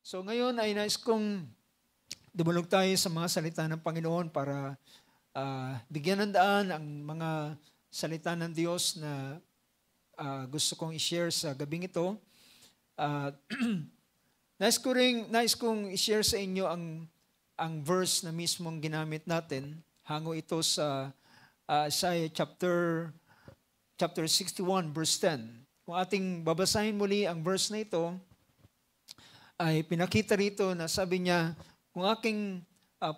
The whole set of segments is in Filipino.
So ngayon ay nais kong dumulog tayo sa mga salita ng Panginoon para bigyan ng daan ang mga salita ng Diyos na gusto kong i-share sa gabing ito. Nais kong i-share sa inyo ang verse na mismong ginamit natin. Hango ito sa Isaiah chapter 61 verse 10. Kung ating babasahin muli ang verse na ito, ay pinakita rito na sabi niya, kung aking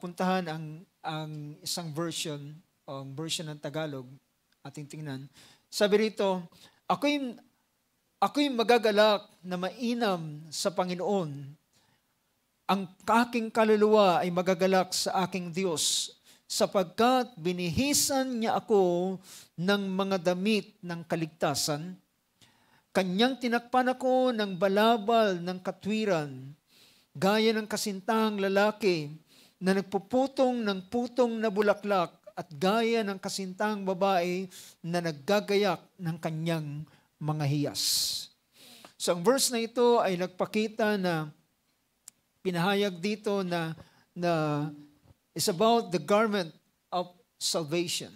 puntahan ang isang version, o ang version ng Tagalog, ating tingnan, sabi rito, ako'y magagalak na mainam sa Panginoon. Ang aking kaluluwa ay magagalak sa aking Diyos, sapagkat binihisan niya ako ng mga damit ng kaligtasan. Kanyang tinakpan ako ng balabal ng katwiran, gaya ng kasintahang lalaki na nagpuputong ng putong na bulaklak at gaya ng kasintahang babae na naggagayak ng kanyang mga hiyas. So ang verse na ito ay nagpakita na pinahayag dito na is about the garment of salvation.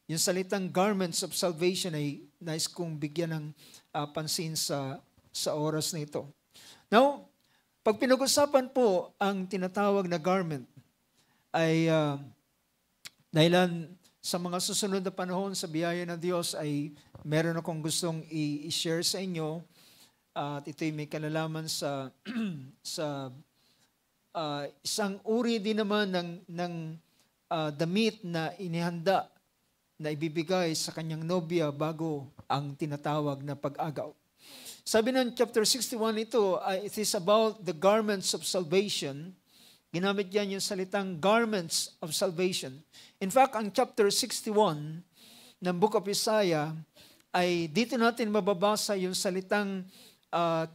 Yung salitang garments of salvation ay nais kong bigyan ng pansin sa oras na ito. Now, pag pinag-usapan po ang tinatawag na garment, ay dahilan sa mga susunod na panahon sa biyaya ng Diyos ay meron akong gustong i-share sa inyo. At ito'y may kalalaman sa isang uri din naman ng damit na inihanda na ibibigay sa kanyang nobya bago ang tinatawag na pag-agaw. Sabi ng chapter 61 ito, it is about the garments of salvation. Ginamit yan yung salitang garments of salvation. In fact, ang chapter 61 ng Book of Isaiah ay dito natin mababasa yung salitang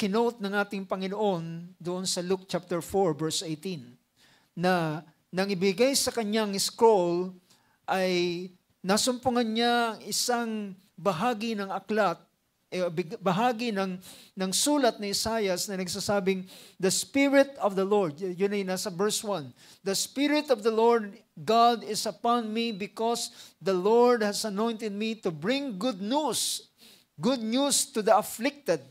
kinote ng ating Panginoon doon sa Luke chapter 4 verse 18 na nang ibigay sa kanyang scroll ay nasumpungan niya isang bahagi ng aklat, bahagi ng sulat ni Isaias na nagsasabing, the Spirit of the Lord, yun ay nasa verse 1, the Spirit of the Lord God is upon me because the Lord has anointed me to bring good news to the afflicted.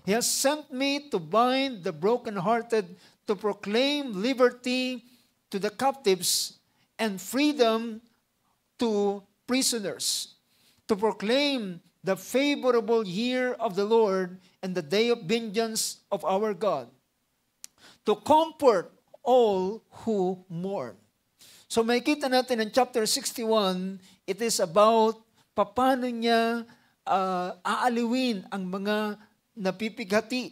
He has sent me to bind the brokenhearted, to proclaim liberty to the captives and freedom to prisoners, to proclaim the favorable year of the Lord and the day of vengeance of our God, to comfort all who mourn. So makikita natin in chapter 61, it is about paano niya aaliwin ang mga napipighati.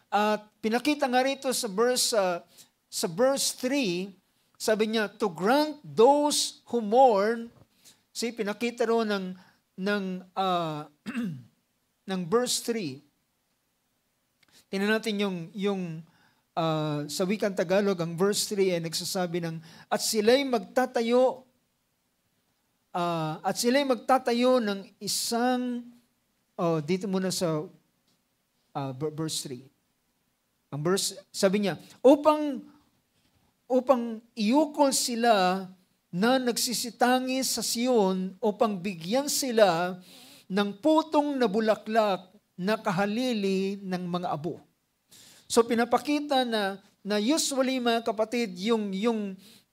At pinakita nga rito sa verse 3, sabi niya, to grant those who mourn. See, pinakita roon ng verse 3. Tingnan natin yung sa wikang Tagalog, ang verse 3 ay nagsasabi ng, at sila'y magtatayo ng isang, dito muna sa verse 3. Ang verse, sabi niya, upang iukol sila na nagsisitangis sa Sion, upang bigyan sila ng putong na bulaklak na kahalili ng mga abo. So pinapakita na usually mga kapatid, yung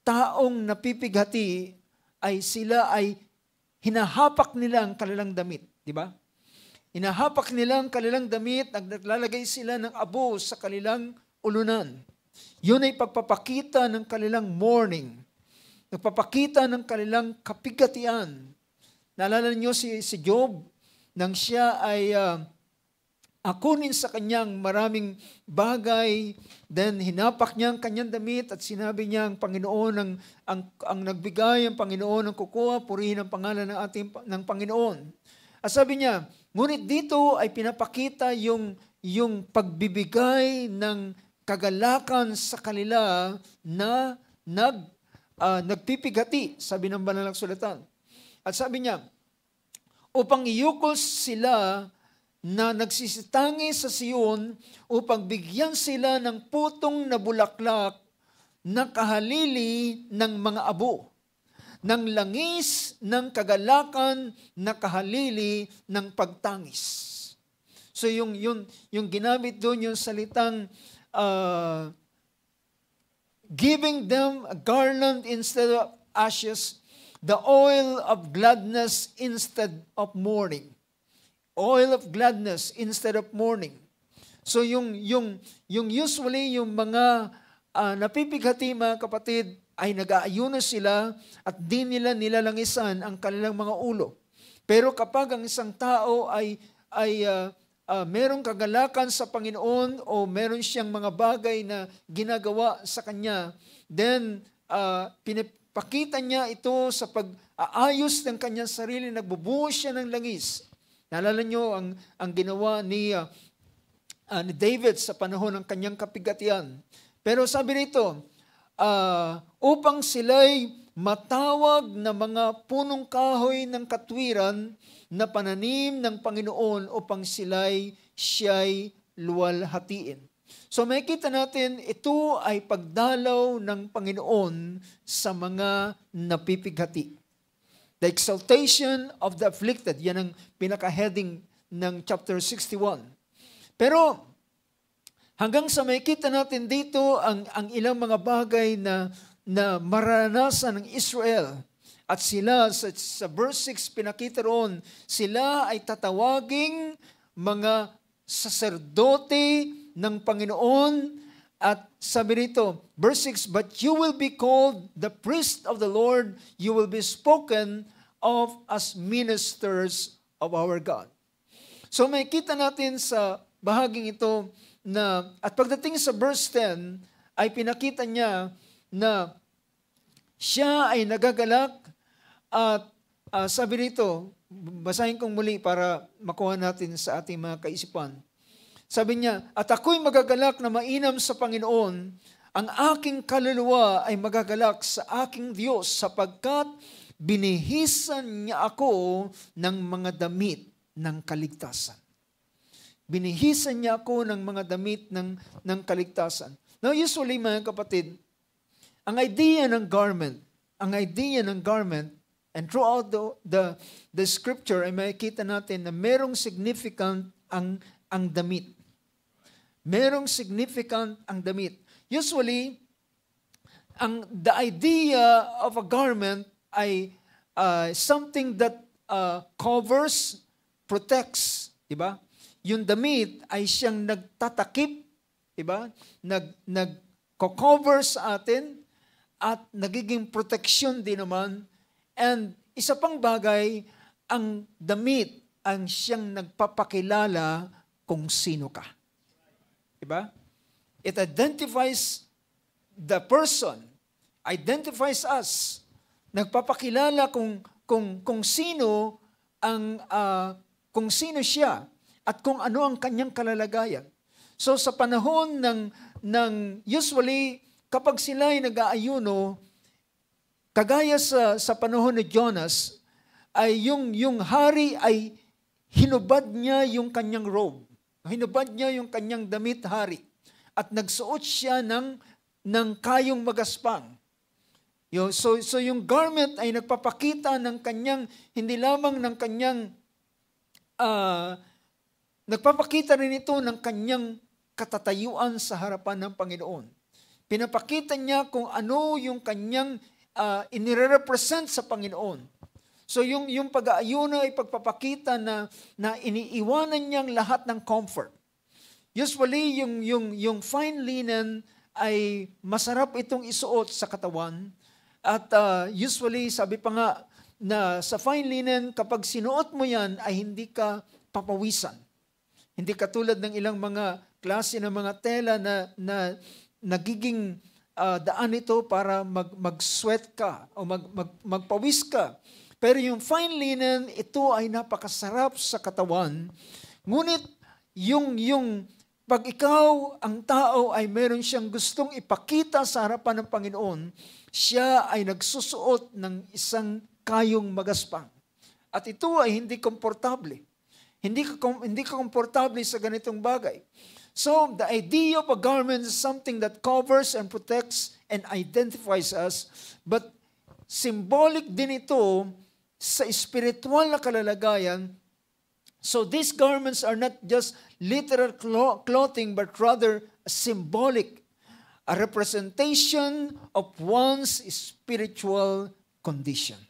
taong napipighati ay sila ay hinahapak nila ang kanilang damit, di ba? Hinahapak nila ang kanilang damit, naglalagay sila ng abo sa kanilang ulunan. Yun ay pagpapakita ng kanilang mourning. Nagpapakita ng kanilang kapigatian. Naalala niyo si Job, nang siya ay akunin sa kanyang maraming bagay, then hinapak niya ang kanyang damit at sinabi niya ang Panginoon, ang nagbigay, ang Panginoon ang kukuha, purihin ang pangalan ng Panginoon. At sabi niya, ngunit dito ay pinapakita yung pagbibigay ng kagalakan sa kanila na nagpipigati, sabi ng banal na sulatan. At sabi niya, upang iukol sila na nagsisitangi sa Siyon upang bigyan sila ng putong na bulaklak na kahalili ng mga abo, ng langis ng kagalakan na kahalili ng pagtangis. So yung ginamit doon yung salitang giving them a garland instead of ashes, the oil of gladness instead of mourning. Oil of gladness instead of mourning. So yung usually yung mga napipighati mga kapatid ay nag-aayuno sila at di nila nilalangisan ang kanilang mga ulo. Pero kapag ang isang tao ay merong kagalakan sa Panginoon o meron siyang mga bagay na ginagawa sa kanya, then pinapakita niya ito sa pag-aayos ng kanyang sarili, nagbubuhos siya ng langis. Naalala nyo ang ginawa ni David sa panahon ng kanyang kapigatian. Pero sabi nito, upang sila'y matawag na mga punong kahoy ng katwiran na pananim ng Panginoon upang siya'y luwalhatiin. So makikita natin, ito ay pagdalaw ng Panginoon sa mga napipighati. The exaltation of the afflicted, yan ang pinaka-heading ng chapter 61. Pero hanggang sa makikita natin dito ang ilang mga bagay na maranasan ng Israel. At sila, sa verse 6, pinakita roon, sila ay tatawaging mga saserdote ng Panginoon. At sabi rito, verse 6, but you will be called the priest of the Lord, you will be spoken of as ministers of our God. So makikita natin sa bahaging ito na, at pagdating sa verse 10, ay pinakita niya na siya ay nagagalak at sabi rito, basahin kong muli para makuha natin sa ating mga kaisipan. Sabi niya, at ako'y magagalak na mainam sa Panginoon, ang aking kaluluwa ay magagalak sa aking Diyos sapagkat binihisan niya ako ng mga damit ng kaligtasan. Binihisan niya ako ng mga damit ng kaligtasan. Now usually mga kapatid, ang idea ng garment, and throughout the scripture ay makikita natin na merong significant ang damit. Merong significant ang damit. Usually, the idea of a garment ay something that covers, protects, di ba? Yung damit ay siyang nagtatakip, di ba? Nag-cover sa atin at nagiging protection din naman. And isa pang bagay, ang damit ang siyang nagpapakilala kung sino ka. Diba? It identifies the person, identifies us. Nagpapakilala kung sino kung sino siya at kung ano ang kanyang kalalagayan. So sa panahon ng usually kapag sila ay nag-aayuno, kagaya sa panahon ni Jonas, ay yung hari ay hinubad niya yung kanyang robe. Hinubad niya yung kanyang damit hari. At nagsuot siya ng kayong magaspang. So yung garment ay nagpapakita ng kanyang, hindi lamang ng kanyang, nagpapakita rin ito ng kanyang katatayuan sa harapan ng Panginoon. Pinapakita niya kung ano yung kanyang inirepresent sa Panginoon. So yung pag-aayuno ay pagpapakita na iniiwanan niyang lahat ng comfort. Usually yung fine linen ay masarap itong isuot sa katawan. At usually sabi pa nga na sa fine linen kapag sinuot mo yan ay hindi ka papawisan. Hindi katulad ng ilang mga klase ng mga tela na nagiging daan ito para mag-sweat ka o magpawis ka. Pero yung fine linen, ito ay napakasarap sa katawan. Ngunit yung pag ikaw, ang tao ay meron siyang gustong ipakita sa harapan ng Panginoon, siya ay nagsusuot ng isang kayong magaspang. At ito ay hindi komportable. hindi ka komportable sa ganitong bagay. So, the idea of a garment is something that covers and protects and identifies us, but symbolic din ito sa spiritual na kalalagayan. So, these garments are not just literal clothing, but rather symbolic, a representation of one's spiritual condition.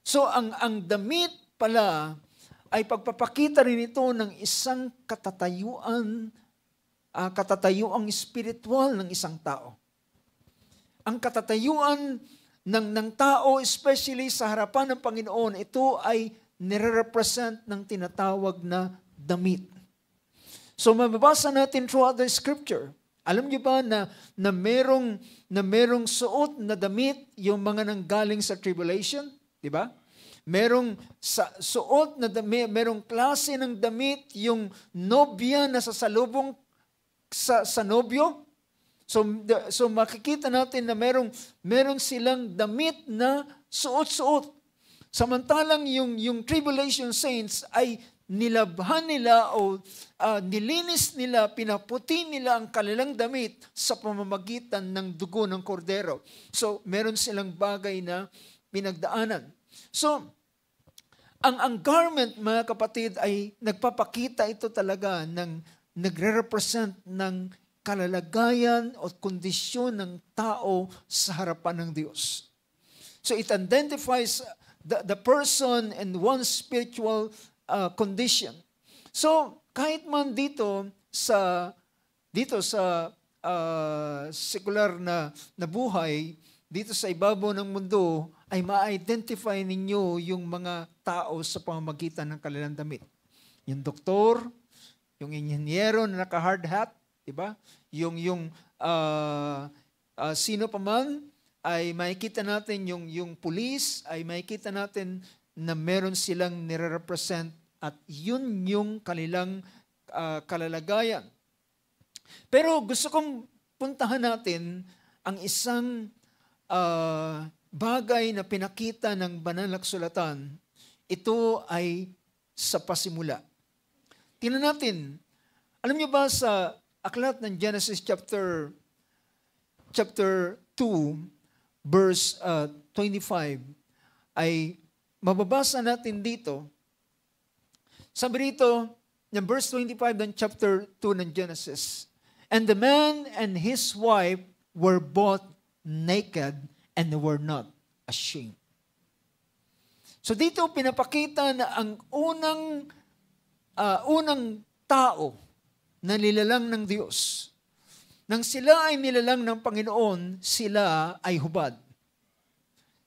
So, ang damit pala ay pagpapakita rin ito ng isang katatayuang spiritual ng isang tao. Ang katatayuan ng tao, especially sa harapan ng Panginoon, ito ay nire-represent ng tinatawag na damit. So mababasa natin throughout the scripture. Alam niyo ba na merong suot na damit yung mga nanggaling sa tribulation? Di ba? Merong suot na damit, merong klase ng damit yung nobya na sasalubong sa nobyo. So makikita natin na meron silang damit na suot-suot. Samantalang yung tribulation saints ay nilabhan nila o nilinis nila, pinaputi nila ang kanilang damit sa pamamagitan ng dugo ng kordero. So meron silang bagay na pinagdaanan. So, ang garment, mga kapatid, ay nagpapakita ito talaga ng nagre-represent ng kalalagayan o kondisyon ng tao sa harapan ng Diyos. So, it identifies the person and one's spiritual condition. So, kahit man dito sa sekular na buhay, dito sa ibabaw ng mundo, ay ma-identify ninyo yung mga tao sa pamamagitan ng kanilang damit. Yung doktor, yung inhinyero na naka-hard hat, di ba? Yung sino pa man, ay makikita natin yung police, ay makikita natin na meron silang nire-represent at yun yung kanilang kalalagayan. Pero gusto kong puntahan natin ang isang bagay na pinakita ng banal na kasulatan. Ito ay sa pasimula. Tingnan natin. Alam niyo ba sa aklat ng Genesis chapter 2 verse 25 ay mababasa natin dito. Sabi rito, ng verse 25 ng chapter 2 ng Genesis, "And the man and his wife were both naked and were not ashamed." So dito pinapakita na ang unang tao na nilalang ng Diyos. Nang sila ay nilalang ng Panginoon, sila ay hubad.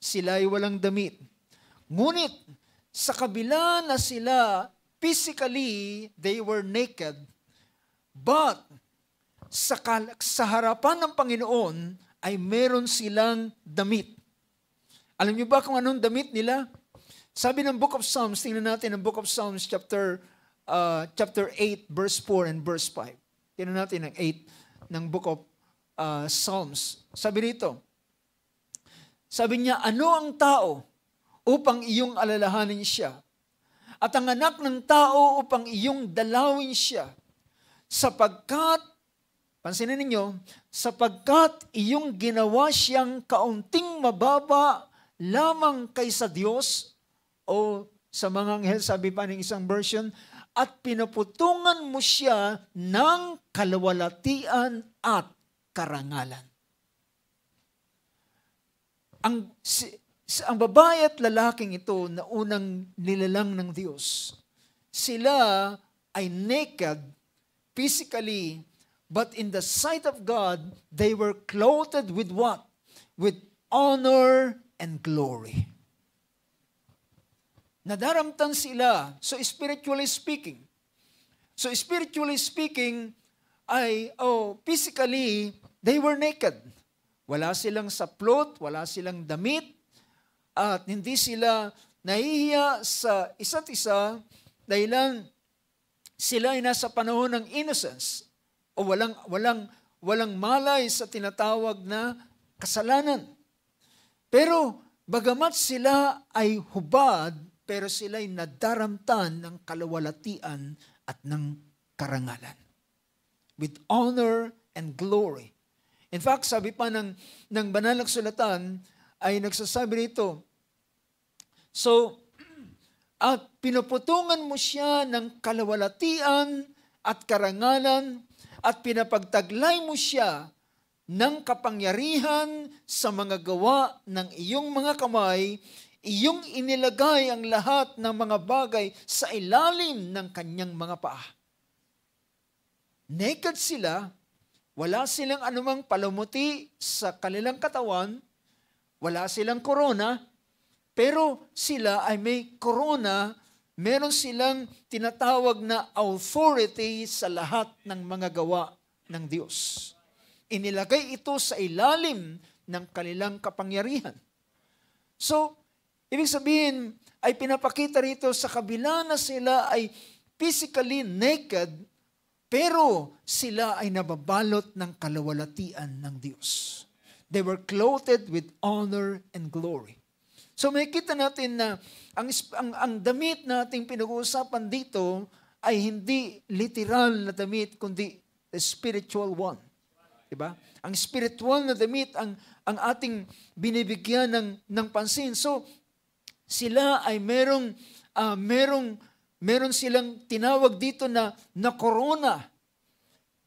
Sila ay walang damit. Ngunit sa kabila na sila physically, they were naked, but sa harapan ng Panginoon ay meron silang damit. Alam niyo ba kung anong damit nila? Sabi ng Book of Psalms, tingnan natin ang Book of Psalms chapter 8 verse 4 and verse 5. Tingnan natin ang 8 ng Book of Psalms. Sabi rito, sabi niya, "Ano ang tao upang iyong alalahanin siya? At ang anak ng tao upang iyong dalawin siya? Sapagkat," pansinin ninyo, "sapagkat iyong ginawa siyang kaunting mababa lamang kaysa Diyos," o sa mga anghel, sabi pa ng isang version, "at pinaputungan mo siya ng kalawalatian at karangalan." Ang babae at lalaking ito na unang nilalang ng Diyos, sila ay naked physically, but in the sight of God, they were clothed with what? With honor and glory. Nadaramtan sila. So spiritually speaking, physically, they were naked. Wala silang saplot, wala silang damit, at hindi sila nahihiya sa isa't isa dahilan sila ay nasa panahon ng innocence o walang malay sa tinatawag na kasalanan. Pero bagamat sila ay hubad, pero sila'y nadaramtan ng kalawalatian at ng karangalan. With honor and glory. In fact, sabi pa ng banal na kasulatan, ay nagsasabi rito, so, at pinuputungan mo siya ng kalawalatian at karangalan at pinapagtaglay mo siya ng kapangyarihan sa mga gawa ng iyong mga kamay, iyong inilagay ang lahat ng mga bagay sa ilalim ng kanyang mga paa. Naked sila, wala silang anumang palamuti sa kanilang katawan, wala silang korona, pero sila ay may korona, meron silang tinatawag na authority sa lahat ng mga gawa ng Diyos. Inilagay ito sa ilalim ng kanilang kapangyarihan. So, ibig sabihin, ay pinapakita rito sa kabila na sila ay physically naked, pero sila ay nababalot ng kalawalatian ng Diyos. They were clothed with honor and glory. So makikita natin na ang damit na ating pinag-uusapan dito ay hindi literal na damit, kundi the spiritual one. Diba? Ang spiritual na damit ang ating binibigyan ng pansin. So sila ay meron silang tinawag dito na corona.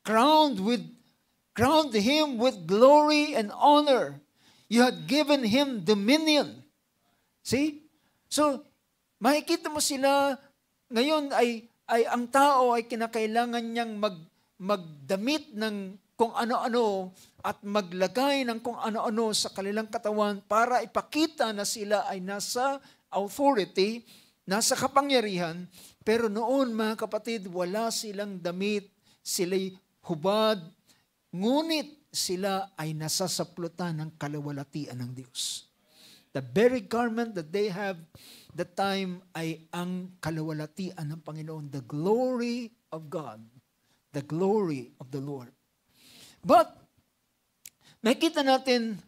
Crowned him with glory and honor. You had given him dominion. See? So, makikita mo sila, ngayon ay ang tao ay kinakailangan niyang magdamit ng kung ano-ano at maglagay ng kung ano-ano sa kanilang katawan para ipakita na sila ay nasa authority, nasa kapangyarihan, pero noon mga kapatid, wala silang damit, sila'y hubad, ngunit sila ay nasasaplutan ng kalawalatian ng Diyos. The very garment that they have that time ay ang kalawalatian ng Panginoon, the glory of God, the glory of the Lord. But, nakita natin,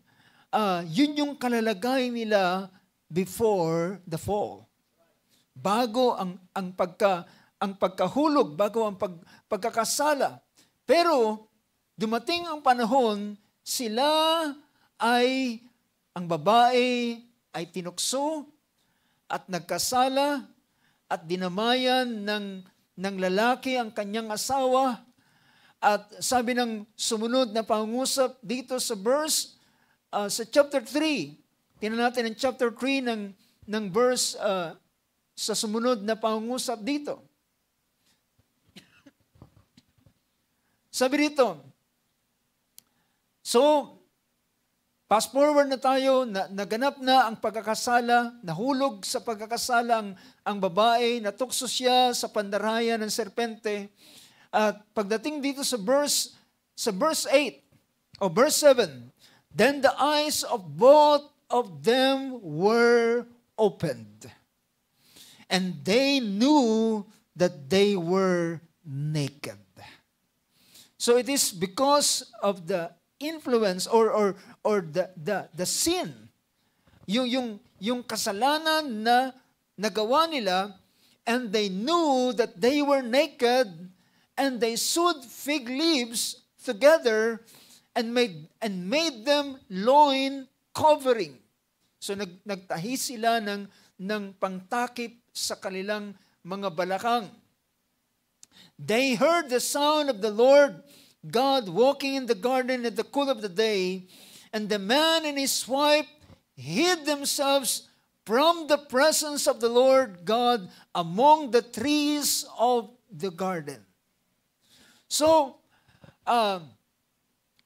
yun yung kalalagay nila before the fall. Bago ang pagkahulog, bago ang pagkakasala. Pero, dumating ang panahon, sila ay ang babae ay tinukso at nagkasala at dinamayan ng lalaki ang kanyang asawa. At sabi ng sumunod na pangungusap dito sa verse, sa chapter 3, tingnan natin ang chapter 3 ng verse sa sumunod na pangungusap dito. Sabi dito, so, fast forward na tayo, naganap na ang pagkakasala, nahulog sa pagkakasala ang babae, natukso siya sa pandaraya ng serpente. At pagdating dito sa verse 8 o verse 7, then the eyes of both of them were opened, and they knew that they were naked. So it is because of the influence or the sin, yung kasalanan na nagawa nila, and they knew that they were naked, and they sewed fig leaves together and made them loin covering. So nagtahi sila ng pangtakip sa kanilang mga balakang. They heard the sound of the Lord God walking in the garden at the cool of the day, and the man and his wife hid themselves from the presence of the Lord God among the trees of the garden. So,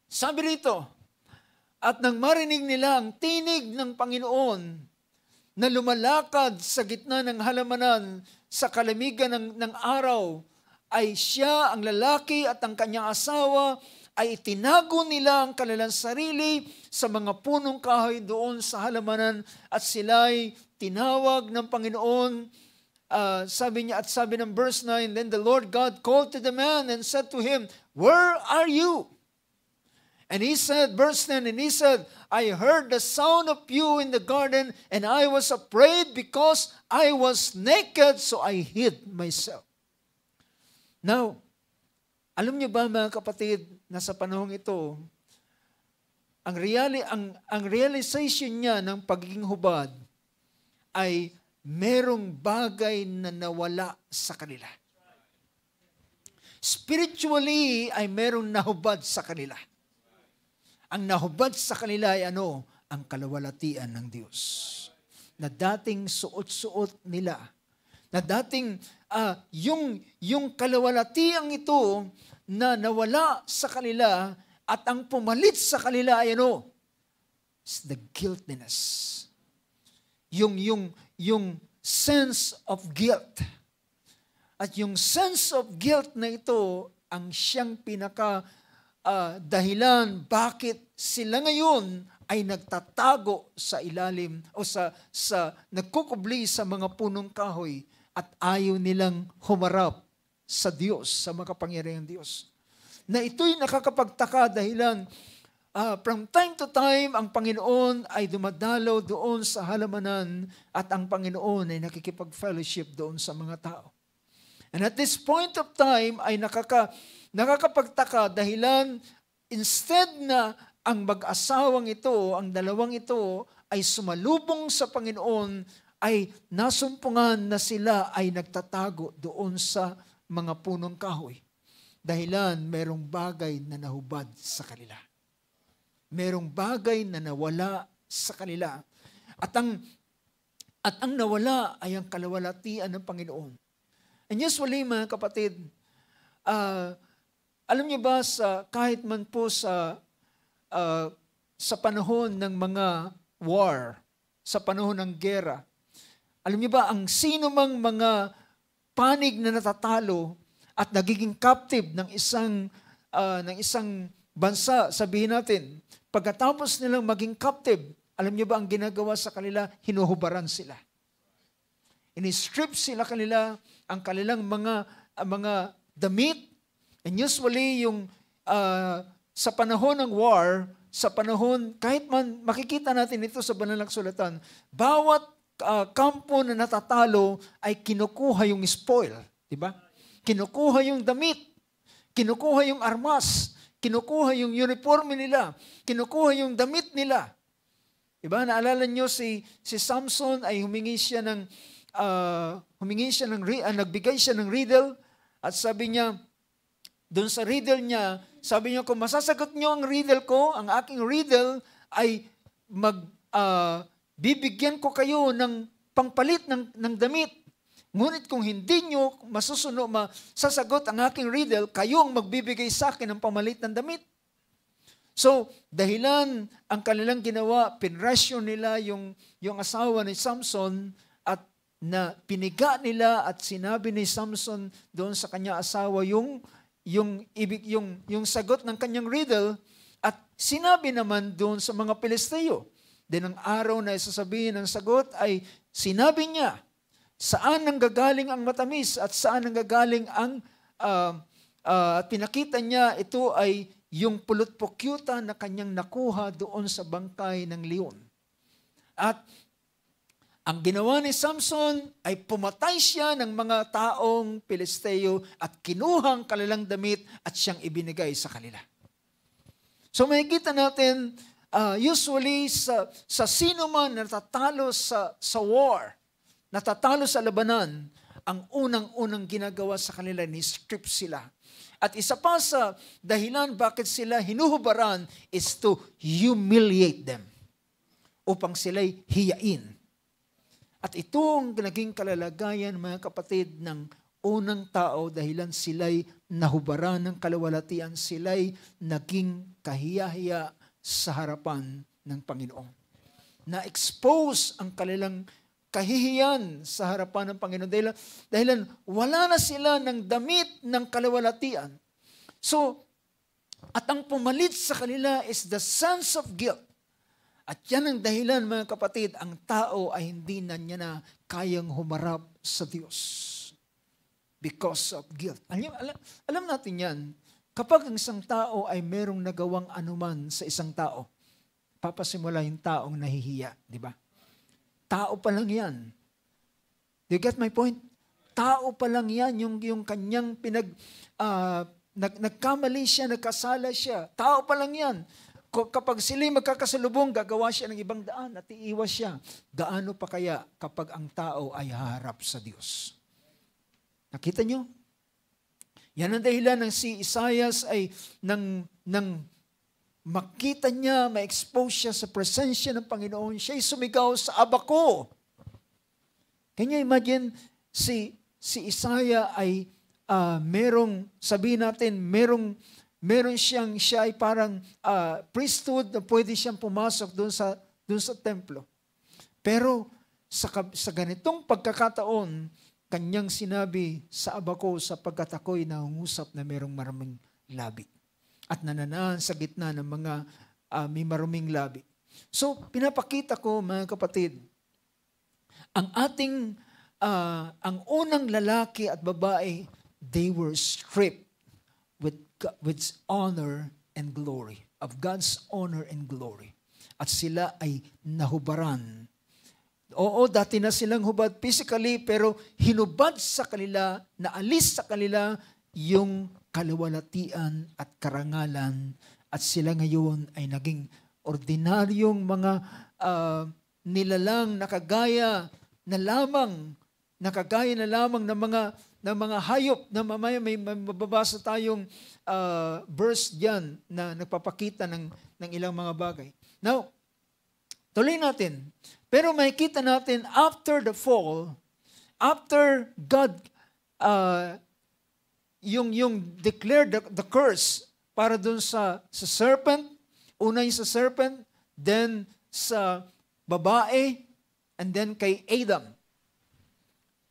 sabi rito, at nang marinig nila ang tinig ng Panginoon na lumalakad sa gitna ng halamanan sa kalamigan ng araw, ay siya, ang lalaki at ang kanyang asawa, ay itinago nila ang kanilang sarili sa mga punong kahoy doon sa halamanan at sila'y tinawag ng Panginoon. Sabi niya, at sabi ng verse 9, then the Lord God called to the man and said to him, where are you? And he said, verse 10, and he said, I heard the sound of you in the garden, and I was afraid because I was naked, so I hid myself. Now, alam niyo ba mga kapatid, na sa panahong ito, ang realization niya ng pagiging hubad ay merong bagay na nawala sa kanila. Spiritually ay merong nahubad sa kanila. Ang nahubad sa kanila ay ano? Ang kalawalatian ng Diyos. Na dating suot-suot nila. Na dating, yung kalawalatiang ito na nawala sa kanila at ang pumalit sa kanila ay ano? It's the guiltiness. Yung sense of guilt. At yung sense of guilt na ito, ang siyang dahilan bakit sila ngayon ay nagtatago sa ilalim o sa nagkukubli sa mga punong kahoy at ayaw nilang humarap sa Diyos, sa makapangyarihang Diyos. Na ito'y nakakapagtaka dahilan from time to time, ang Panginoon ay dumadalaw doon sa halamanan at ang Panginoon ay nakikipag-fellowship doon sa mga tao. And at this point of time ay nakakapagtaka dahilan instead na ang mag-asawang ito, ang dalawang ito ay sumalubong sa Panginoon, ay nasumpungan na sila ay nagtatago doon sa mga punong kahoy. Dahilan merong bagay na nahubad sa kanila. Merong bagay na nawala sa kanila. At ang nawala ay ang kalawalatian ng Panginoon. And usually, mga kapatid, alam niyo ba, kahit man po sa panahon ng mga war, sa panahon ng gera, alam niyo ba, ang sino mang mga panig na natatalo at nagiging captive ng isang bansa, sabihin natin, pagkatapos nilang maging captive, alam niyo ba ang ginagawa sa kanila? Hinuhubaran sila. Ini-strip sila kanila, ang kanilang mga damit. And usually, yung sa panahon ng war, sa panahon, kahit man makikita natin ito sa banal na kasulatan, bawat kampo na natatalo ay kinukuha yung spoil. Diba? Kinukuha yung damit. Kinukuha yung armas. Kinukuha yung uniforme nila. Kinukuha yung damit nila. Diba? Naalala nyo si Samson ay nagbigay siya ng riddle at sabi niya, doon sa riddle niya, sabi niya, kung masasagot niyo ang riddle ko, ang aking riddle ay bibigyan ko kayo ng pangpalit ng damit. Ngunit kung hindi niyo masasagot ang aking riddle, kayo ang magbibigay sa akin ng pamalit ng damit. So, dahilan ang kanilang ginawa, pinrasyo nila yung asawa ni Samson at na piniga nila at sinabi ni Samson doon sa kanya asawa yung sagot ng kanyang riddle at sinabi naman doon sa mga Pilisteo. Then ang araw na isasabihin ng sagot ay sinabi niya, saan nanggagaling ang matamis at saan nanggagaling ang pinakita niya ito ay yung pulot-pukyuta na kanyang nakuha doon sa bangkay ng leon. At ang ginawa ni Samson ay pumatay siya ng mga taong Pilisteo at kinuha ang kanilang damit at siyang ibinigay sa kanila. So makikita natin, usually sa sino man natatalo sa war, natatalo sa labanan, ang unang-unang ginagawa sa kanila ni strip sila. At isa pa sa dahilan bakit sila hinuhubaran is to humiliate them upang sila'y hiyain. At ito ang naging kalalagayan, mga kapatid, ng unang tao dahilan sila'y nahubaran ng kalawalatian, sila'y naging kahiya-hiya sa harapan ng Panginoon. Na-expose ang kanilang kahihiyan sa harapan ng Panginoon dahilan wala na sila ng damit ng kalawalatian. So, at ang pumalit sa kanila is the sense of guilt. At yan ang dahilan, mga kapatid, ang tao ay hindi na niya na kayang humarap sa Diyos. Because of guilt. Alam natin yan. Kapag ang isang tao ay merong nagawang anuman sa isang tao, papasimula yung taong nahihiya, di ba? Tao pa lang yan. Do you get my point? Tao pa lang yan, yung kanyang nagkamali siya, nagkasala siya. Tao pa lang yan. Kapag sila'y magkakasalubong, gagawa siya ng ibang daan at iiwas siya. Gaano pa kaya kapag ang tao ay harap sa Diyos? Nakita nyo? Yan ang dahilan ng si Isaias ay nang makita niya, ma-expose siya sa presensya ng Panginoon, siya'y sumigaw sa aba ko. Can you imagine, si Isaiah ay merong, sabihin natin, meron siya ay parang priesthood na pwede siyang pumasok doon sa templo. Pero sa ganitong pagkakataon, kanyang sinabi sa aba ko sapagkat ako'y nangungusap na merong maraming labi at nananaan sa gitna ng mga may maruming labi. So, pinapakita ko mga kapatid, ang unang lalaki at babae, they were stripped with honor and glory, of God's honor and glory. At sila ay nahubaran. Oo, dati na silang hubad physically, pero hinubad sa kanila, naalis sa kanila yung kaluwalhatian at karangalan. At sila ngayon ay naging ordinaryong mga nilalang nakagaya na lamang ng mga hayop na mamaya may mababasa tayong verse diyan na nagpapakita ng ilang mga bagay. Now, tuloy natin. Pero makikita natin after the fall, after God yung declared the curse para dun sa serpent, una yung sa serpent, then sa babae, and then kay Adam,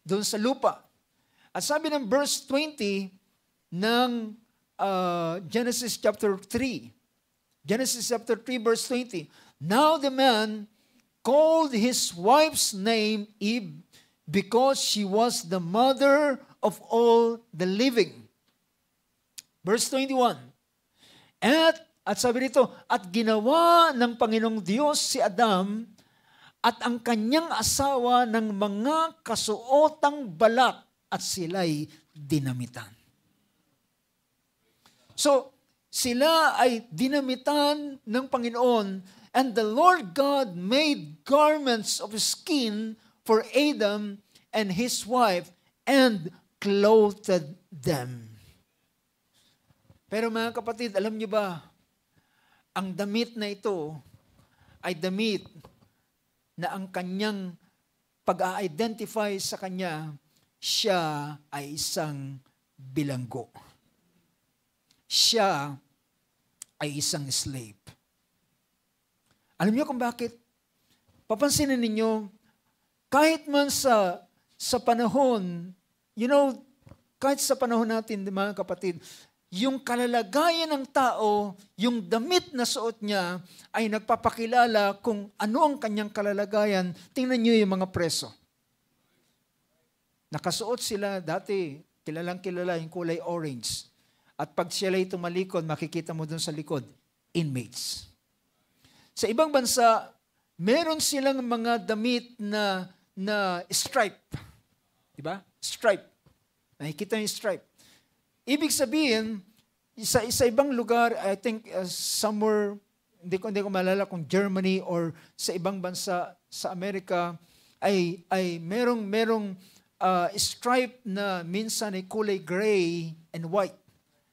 dun sa lupa. At sabi ng verse 20 ng Genesis chapter 3. Genesis chapter 3 verse 20. Now the man called his wife's name Eve because she was the mother of all the living. Verse 21. At sabi dito, at ginawa ng Panginoong Diyos si Adam at ang kanyang asawa ng mga kasuotang balak at sila'y dinamitan. So, sila ay dinamitan ng Panginoon. And the Lord God made garments of skin for Adam and his wife and clothed them. Pero mga kapatid, alam niyo ba, ang damit na ito ay damit na ang kanyang pag-a-identify sa kanya, siya ay isang bilanggo. Siya ay isang slave. Alam niyo kung bakit? Papansinin ninyo, kahit man sa panahon, kahit sa panahon natin, mga kapatid, yung kalalagayan ng tao, yung damit na suot niya, ay nagpapakilala kung ano ang kanyang kalalagayan. Tingnan niyo yung mga preso. Nakasuot sila dati, kilalang kilala yung kulay orange. At pag sila ay tumalikod, makikita mo dun sa likod, inmates. Sa ibang bansa, meron silang mga damit na stripe. Diba? Stripe. Nakikita yung stripe. Ibig sabihin, sa ibang lugar, I think somewhere, hindi ko malala kung Germany or sa ibang bansa sa Amerika, ay merong stripe na minsan ay kulay gray and white.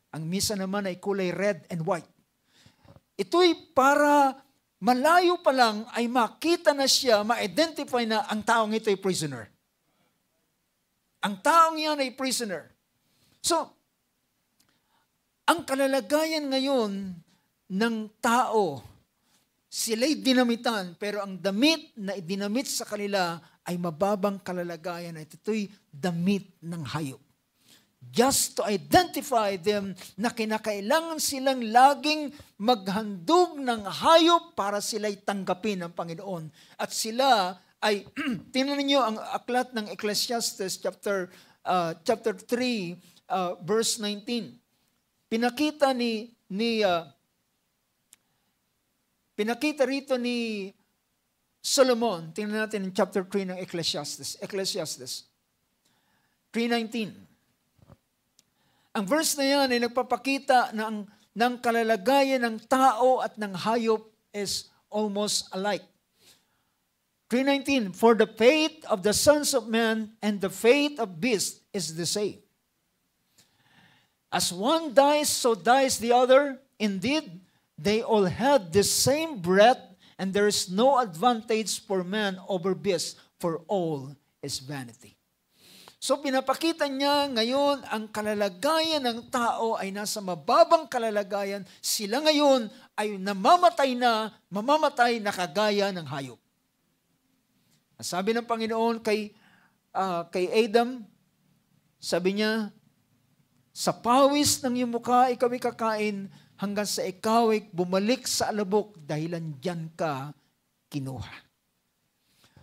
Ang minsan naman ay kulay red and white. Ito'y para malayo pa lang ay makita na siya, ma-identify na ang taong ito ay prisoner. Ang taong yan ay prisoner. So, ang kalalagayan ngayon ng tao, sila'y dinamitan, pero ang damit na idinamit sa kanila ay mababang kalalagayan. Ito'y damit ng hayop. Just to identify them na kinakailangan silang laging maghandog ng hayop para sila'y tanggapin ng Panginoon. At sila ay, tingnan niyo ang aklat ng Ecclesiastes chapter 3, verse 19. pinakita pinakita rito ni Solomon. Tingnan natin in chapter 3 ng Ecclesiastes 3:19. Ang verse na yan ay nagpapakita ng kalalagayan ng tao at ng hayop is almost alike. 3:19, for the fate of the sons of men and the fate of beasts is the same. As one dies, so dies the other. Indeed, they all had the same breath, and there is no advantage for man over beast, for all is vanity. So pinapakita niya ngayon ang kalalagayan ng tao ay nasa mababang kalalagayan. Sila ngayon ay mamamatay na kagaya ng hayop. Sabi ng Panginoon kay Adam, sabi niya, sa pawis ng iyong mukha ikaw ay kakain hanggang sa ikaw ay bumalik sa alabok dahilan diyan ka kinuha.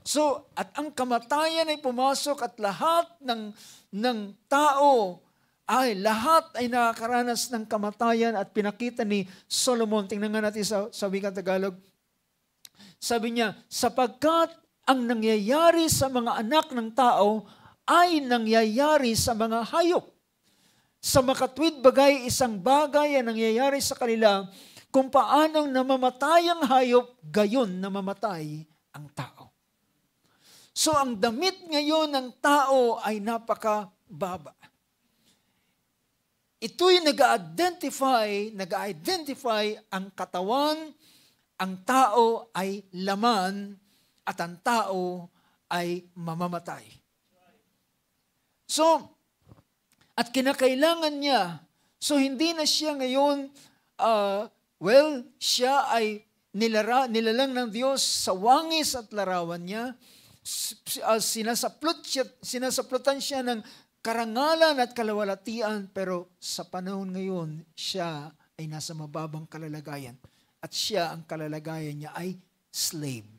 So, at ang kamatayan ay pumasok at lahat ng tao lahat ay nakakaranas ng kamatayan at pinakita ni Solomon. Tingnan nga natin sa wikang Tagalog. Sabi niya, sapagkat ang nangyayari sa mga anak ng tao ay nangyayari sa mga hayop. Sa makatwid bagay, isang bagay ang nangyayari sa kanila kung paanong namamatay ang hayop, gayon namamatay ang tao. So ang damit ngayon ng tao ay napakababa. Ito'y nag-identify ang katawan, ang tao ay laman, at ang tao ay mamamatay. So, at kinakailangan niya, so hindi na siya ngayon, siya ay nilalang ng Diyos sa wangis at larawan niya. Sinasaplutan siya ng karangalan at kalawalatian, pero sa panahon ngayon, siya ay nasa mababang kalalagayan. At siya, ang kalalagayan niya ay slave.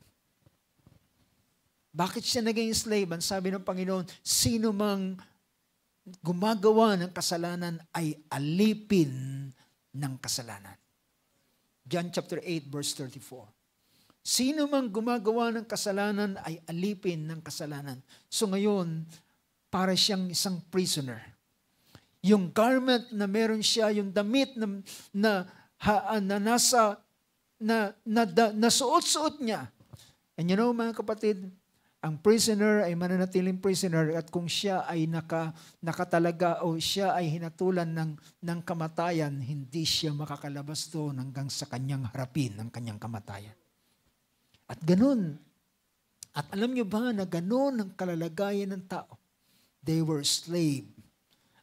Bakit siya naging slave? Ang sabi ng Panginoon, sino mang gumagawa ng kasalanan ay alipin ng kasalanan. John chapter 8 verse 34. Sino mang gumagawa ng kasalanan ay alipin ng kasalanan. So ngayon, para siyang isang prisoner. Yung garment na meron siya, yung damit na nasuot-suot niya. And you know mga kapatid, ang prisoner ay mananatiling prisoner at kung siya ay nakatalaga o siya ay hinatulan ng kamatayan, hindi siya makakalabas doon hanggang sa kanyang harapin ng kanyang kamatayan. At ganun. At alam niyo ba na ganun ang kalalagayan ng tao? They were slave.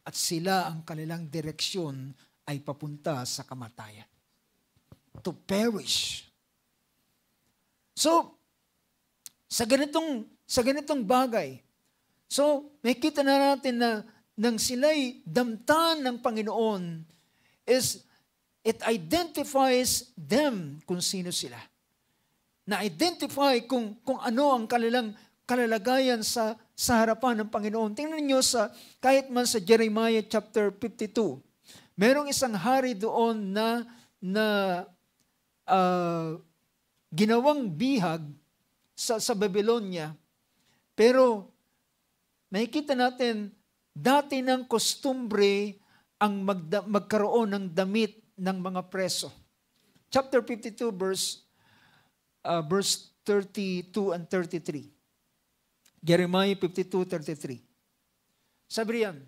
At sila ang kanilang direksyon ay papunta sa kamatayan. To perish. So, sa ganitong bagay, so makita na natin na nang sila'y damtan ng Panginoon, it identifies them kung sino sila. Na-identify kung ano ang kanilang kalalagayan sa harapan ng Panginoon. Tingnan niyo kahit man sa Jeremiah chapter 52, merong isang hari doon na ginawang bihag sa Babylonia. Pero makikita natin, dati ng kostumbre ang magkaroon ng damit ng mga preso. Chapter 52 verse 32 and 33. Jeremiah 52:33. Sabi riyan.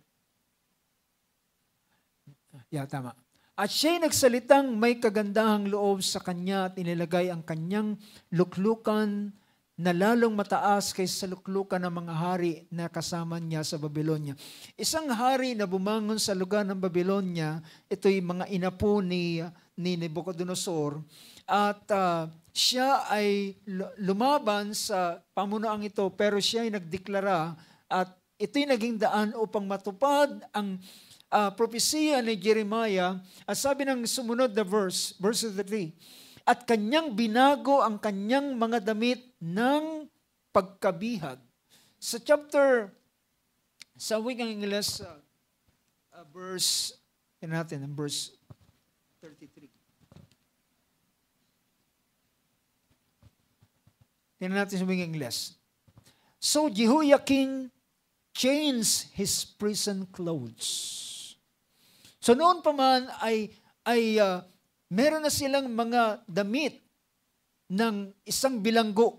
Tama. At siya'y nagsalitang may kagandahang loob sa kanya at inilagay ang kanyang luklukan na lalong mataas kaysa sa luklukan ng mga hari na kasama niya sa Babylonia. Isang hari na bumangon sa lugar ng Babylonia, ito'y mga inapo ni Nebuchadnezzar, at siya ay lumaban sa pamunuan ito, pero siya ay nagdeklara at ito'y naging daan upang matupad ang propesiya ni Jeremiah. At sabi ng sumunod na verse 3, at kanyang binago ang kanyang mga damit ng pagkabihag. Sa wikang Ingles, verse Tingnan natin ang verse 33. Tingnan natin sa mga English. So Jehoiakim changed his prison clothes. So noon pa man ay meron na silang mga damit ng isang bilanggo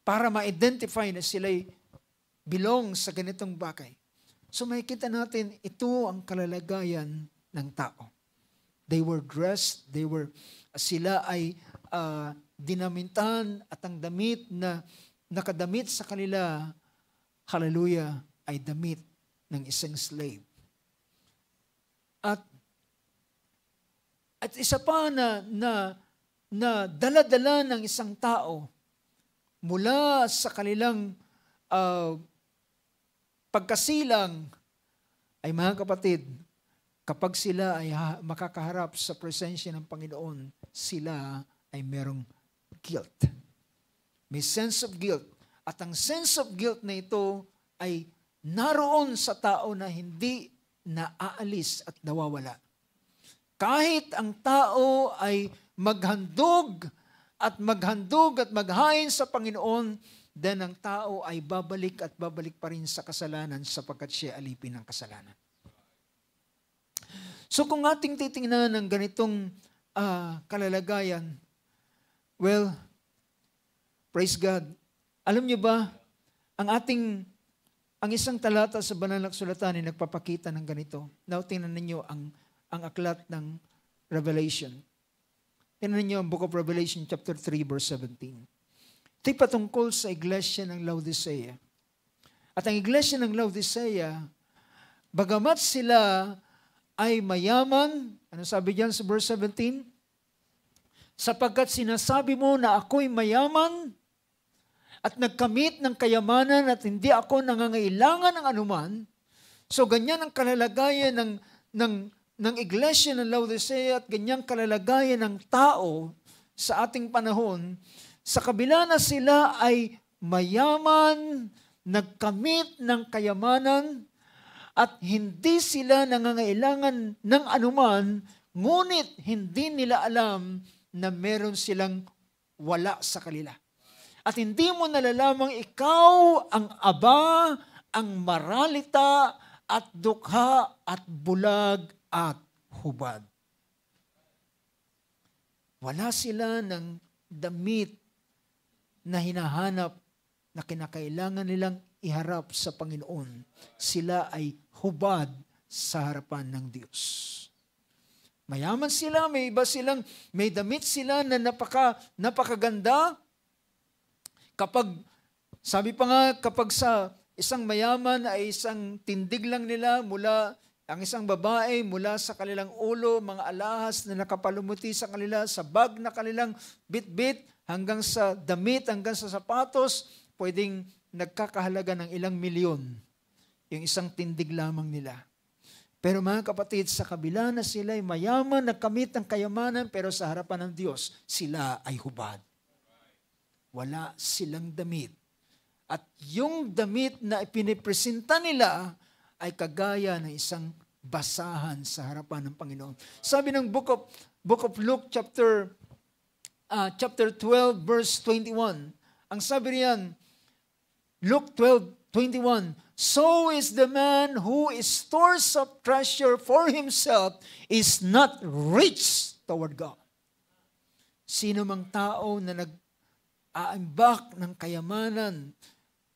para ma-identify na sila'y belong sa ganitong bagay. So makikita natin, ito ang kalalagayan ng tao. They were dressed, sila ay dinamintan at ang damit na nakadamit sa kanila, hallelujah, ay damit ng isang slave. At isa pa na dala-dala ng isang tao mula sa kanilang pagkasilang ay mga kapatid, kapag sila ay makakaharap sa presensya ng Panginoon, sila ay merong guilt. May sense of guilt. At ang sense of guilt na ito ay naroon sa tao na hindi naaalis at nawawala. Kahit ang tao ay maghandog at maghain sa Panginoon, then ang tao ay babalik at babalik pa rin sa kasalanan sapagkat siya alipin ng kasalanan. So kung ating titingnan ng ganitong kalalagayan, well, praise God. Alam niyo ba, ang isang talata sa Banal na Kasulatan ay nagpapakita ng ganito. Now, tingnan ninyo ang aklat ng Revelation. Tingnan ninyo ang Book of Revelation chapter 3 verse 17. Ito'y patungkol sa iglesia ng Laodicea. At ang iglesia ng Laodicea, bagamat sila ay mayaman, ano sabi diyan sa verse 17? Sapagkat sinasabi mo na ako'y mayaman at nagkamit ng kayamanan at hindi ako nangangailangan ng anuman. So ganyan ang kalalagayan ng iglesia ng Laodicea at ganyan kalalagayan ng tao sa ating panahon. Sa kabila na sila ay mayaman, nagkamit ng kayamanan, at hindi sila nangangailangan ng anuman, ngunit hindi nila alam na meron silang wala sa kanila. At hindi mo nalalamang ikaw ang aba, ang maralita, at dukha, at bulag, at hubad. Wala sila ng damit na hinahanap na kinakailangan nilang iharap sa Panginoon. Sila ay hubad sa harapan ng Diyos. Mayaman sila, may damit sila na napakaganda. Sabi pa nga, kapag sa isang mayaman ay isang tindig lang nila ang isang babae mula sa kanilang ulo, mga alahas na nakapalumuti sa kanila, sa bag na kanilang bit-bit, hanggang sa damit, hanggang sa sapatos, pwedeng nagkakahalaga ng ilang milyon yung isang tindig lamang nila. Pero mga kapatid, sa kabila na sila ay mayaman, nagkamit ng kayamanan, pero sa harapan ng Diyos, sila ay hubad. Wala silang damit. At yung damit na ipinipresenta nila ay kagaya ng isang basahan sa harapan ng Panginoon. Sabi ng Book of Luke chapter 12 verse 21. Ang sabi riyan, Luke 12:21, so is the man who stores up treasure for himself is not rich toward God. Sino mang tao na nag-aambak ng kayamanan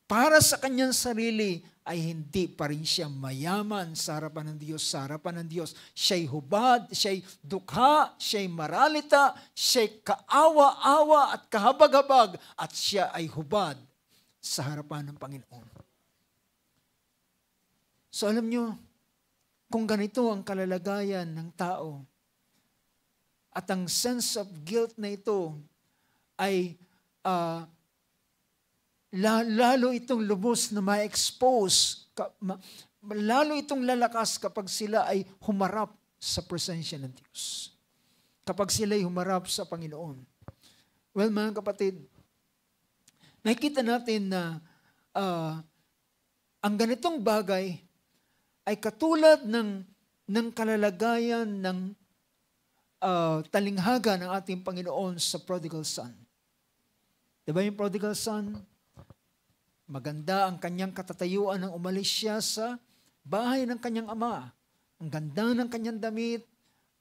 para sa kanyang sarili ay hindi pa rin siya mayaman sa harapan ng Diyos. Sa harapan ng Diyos, siya'y hubad, siya'y dukha, siya'y maralita, siya'y kaawa-awa at kahabag-habag, at siya ay hubad sa harapan ng Panginoon. So alam nyo, kung ganito ang kalalagayan ng tao, at ang sense of guilt na ito ay lalo itong lubos na ma-expose, lalo itong lalakas kapag sila ay humarap sa presensya ng Diyos. Kapag sila ay humarap sa Panginoon. Well, mga kapatid, nakikita natin na ang ganitong bagay ay katulad ng ng kalalagayan ng talinghaga ng ating Panginoon sa prodigal son. Diba yung prodigal son? Maganda ang kanyang katatayuan nang umalis siya sa bahay ng kanyang ama. Ang ganda ng kanyang damit,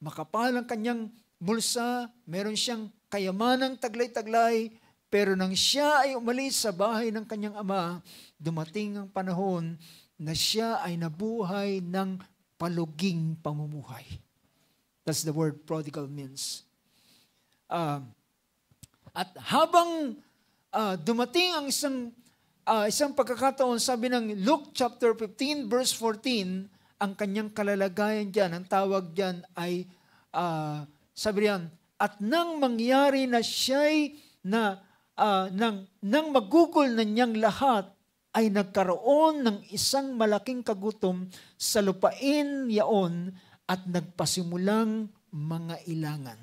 makapal ang kanyang bulsa, meron siyang kayamanang taglay-taglay, pero nang siya ay umalis sa bahay ng kanyang ama, dumating ang panahon na siya ay nabuhay ng paluging pamumuhay. That's the word prodigal means. At habang dumating ang isang pagkakataon, sabi ng Luke chapter 15 verse 14, ang kanyang kalalagayan dyan, ang tawag dyan ay, sabi riyan, at nang mangyari na siya'y nang magugol na niyang lahat, ay nagkaroon ng isang malaking kagutom sa lupain yaon at nagpasimulang mga ilangan.